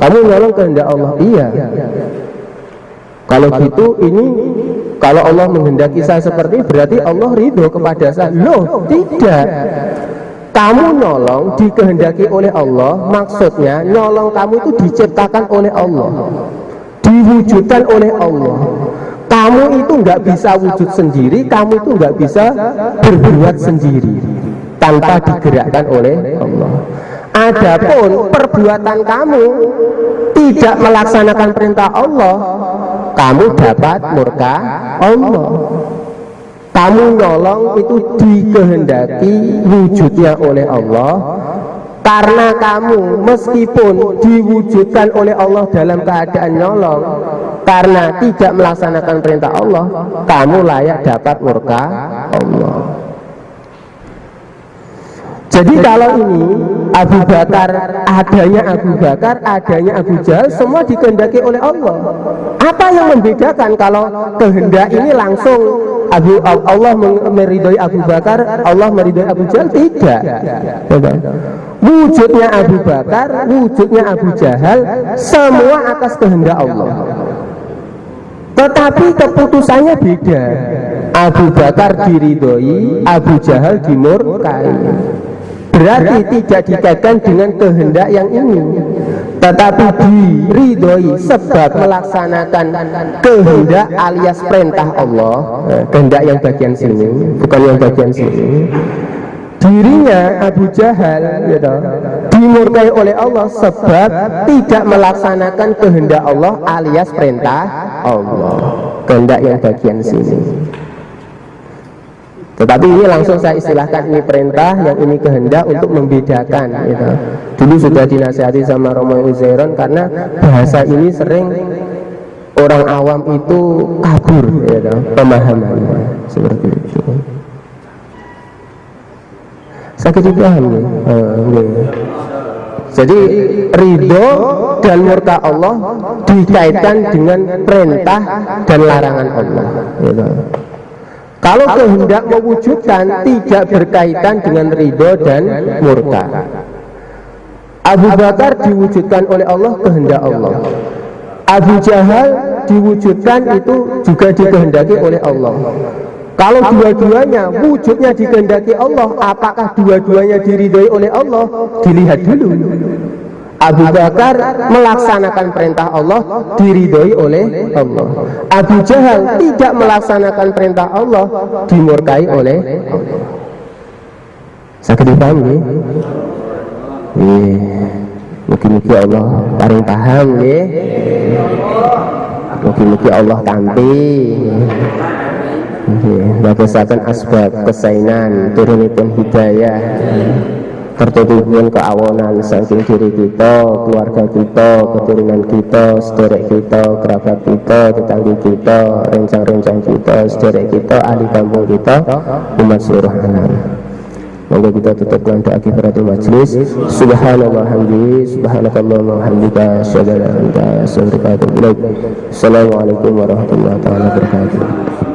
A: kamu nyolong kehendak Allah, iya. Kalau gitu ini, kalau Allah menghendaki saya seperti, berarti Allah ridho kepada saya. Loh, tidak. Kamu nyolong dikehendaki oleh Allah, maksudnya nyolong kamu itu diciptakan oleh Allah, diwujudkan oleh Allah. Kamu itu nggak bisa wujud sendiri, kamu itu nggak bisa berbuat sendiri tanpa digerakkan oleh Allah. Adapun perbuatan kamu tidak melaksanakan perintah Allah, kamu dapat murka Allah. Kamu nyolong itu dikehendaki wujudnya oleh Allah. Karena kamu meskipun diwujudkan oleh Allah dalam keadaan nyolong, karena tidak melaksanakan perintah Allah, kamu layak dapat murka Allah. Jadi kalau ini Abu Bakar, adanya Abu Bakar, adanya Abu Jahal, semua dikehendaki oleh Allah. Apa yang membedakan kalau kehendak ini langsung Allah meridhoi Abu Bakar, Allah meridhoi Abu Jahal? Tidak. Wujudnya Abu Bakar, wujudnya Abu Jahal, semua atas kehendak Allah. Tetapi keputusannya beda. Abu Bakar diridhoi, Abu Jahal dimurkai. Berarti tidak dikaitkan dengan kehendak yang ini, tetapi diridhoi sebab melaksanakan kehendak alias perintah Allah. Kehendak yang bagian sini, bukan yang bagian sini. Dirinya Abu Jahal gitu, dimurkai oleh Allah sebab tidak melaksanakan kehendak Allah alias perintah Allah. Kehendak yang bagian sini. Tetapi ini langsung saya istilahkan, ini perintah, yang ini kehendak, untuk membedakan gitu. Dulu sudah dinasihati sama Romo Uzairon karena bahasa ini sering orang awam itu kabur gitu, pemahamannya seperti itu. Sakit dipaham ya? Jadi ridho dan murka Allah dikaitkan dengan perintah dan larangan Allah gitu. Kalau kehendak mewujudkan tidak berkaitan dengan ridho dan murka. Abu Bakar diwujudkan oleh Allah kehendak Allah. Abu Jahal diwujudkan itu juga dikehendaki oleh Allah. Kalau dua-duanya wujudnya dikehendaki Allah, apakah dua-duanya diridhoi oleh Allah? Dilihat dulu. Abu Bakar melaksanakan perintah Allah, diridhoi oleh Allah. Abu Jahal tidak melaksanakan perintah Allah, dimurkai oleh Allah. Sakit dipaham ya? Mungkin-mungkin Allah paling paham ya. Mungkin-mungkin Allah tampi. Bagusakan asbab kesainan, turunipun hidayah, tertutupun keawonan saking diri kita, keluarga kita, keturunan kita, sederek kita, kerabat kita, tetangga kita, rencang-rencang kita, sederek kita, ahli kampung kita, umat seluruh alam. Monggo kita tutup dengan doa kifaratul majlis. Subhanallah hamdi, subhanakallahumma wa hamdika, asyhadu an la ilaha illa anta, astaghfiruka wa atubu ilaik. Assalamualaikum warahmatullahi wabarakatuh.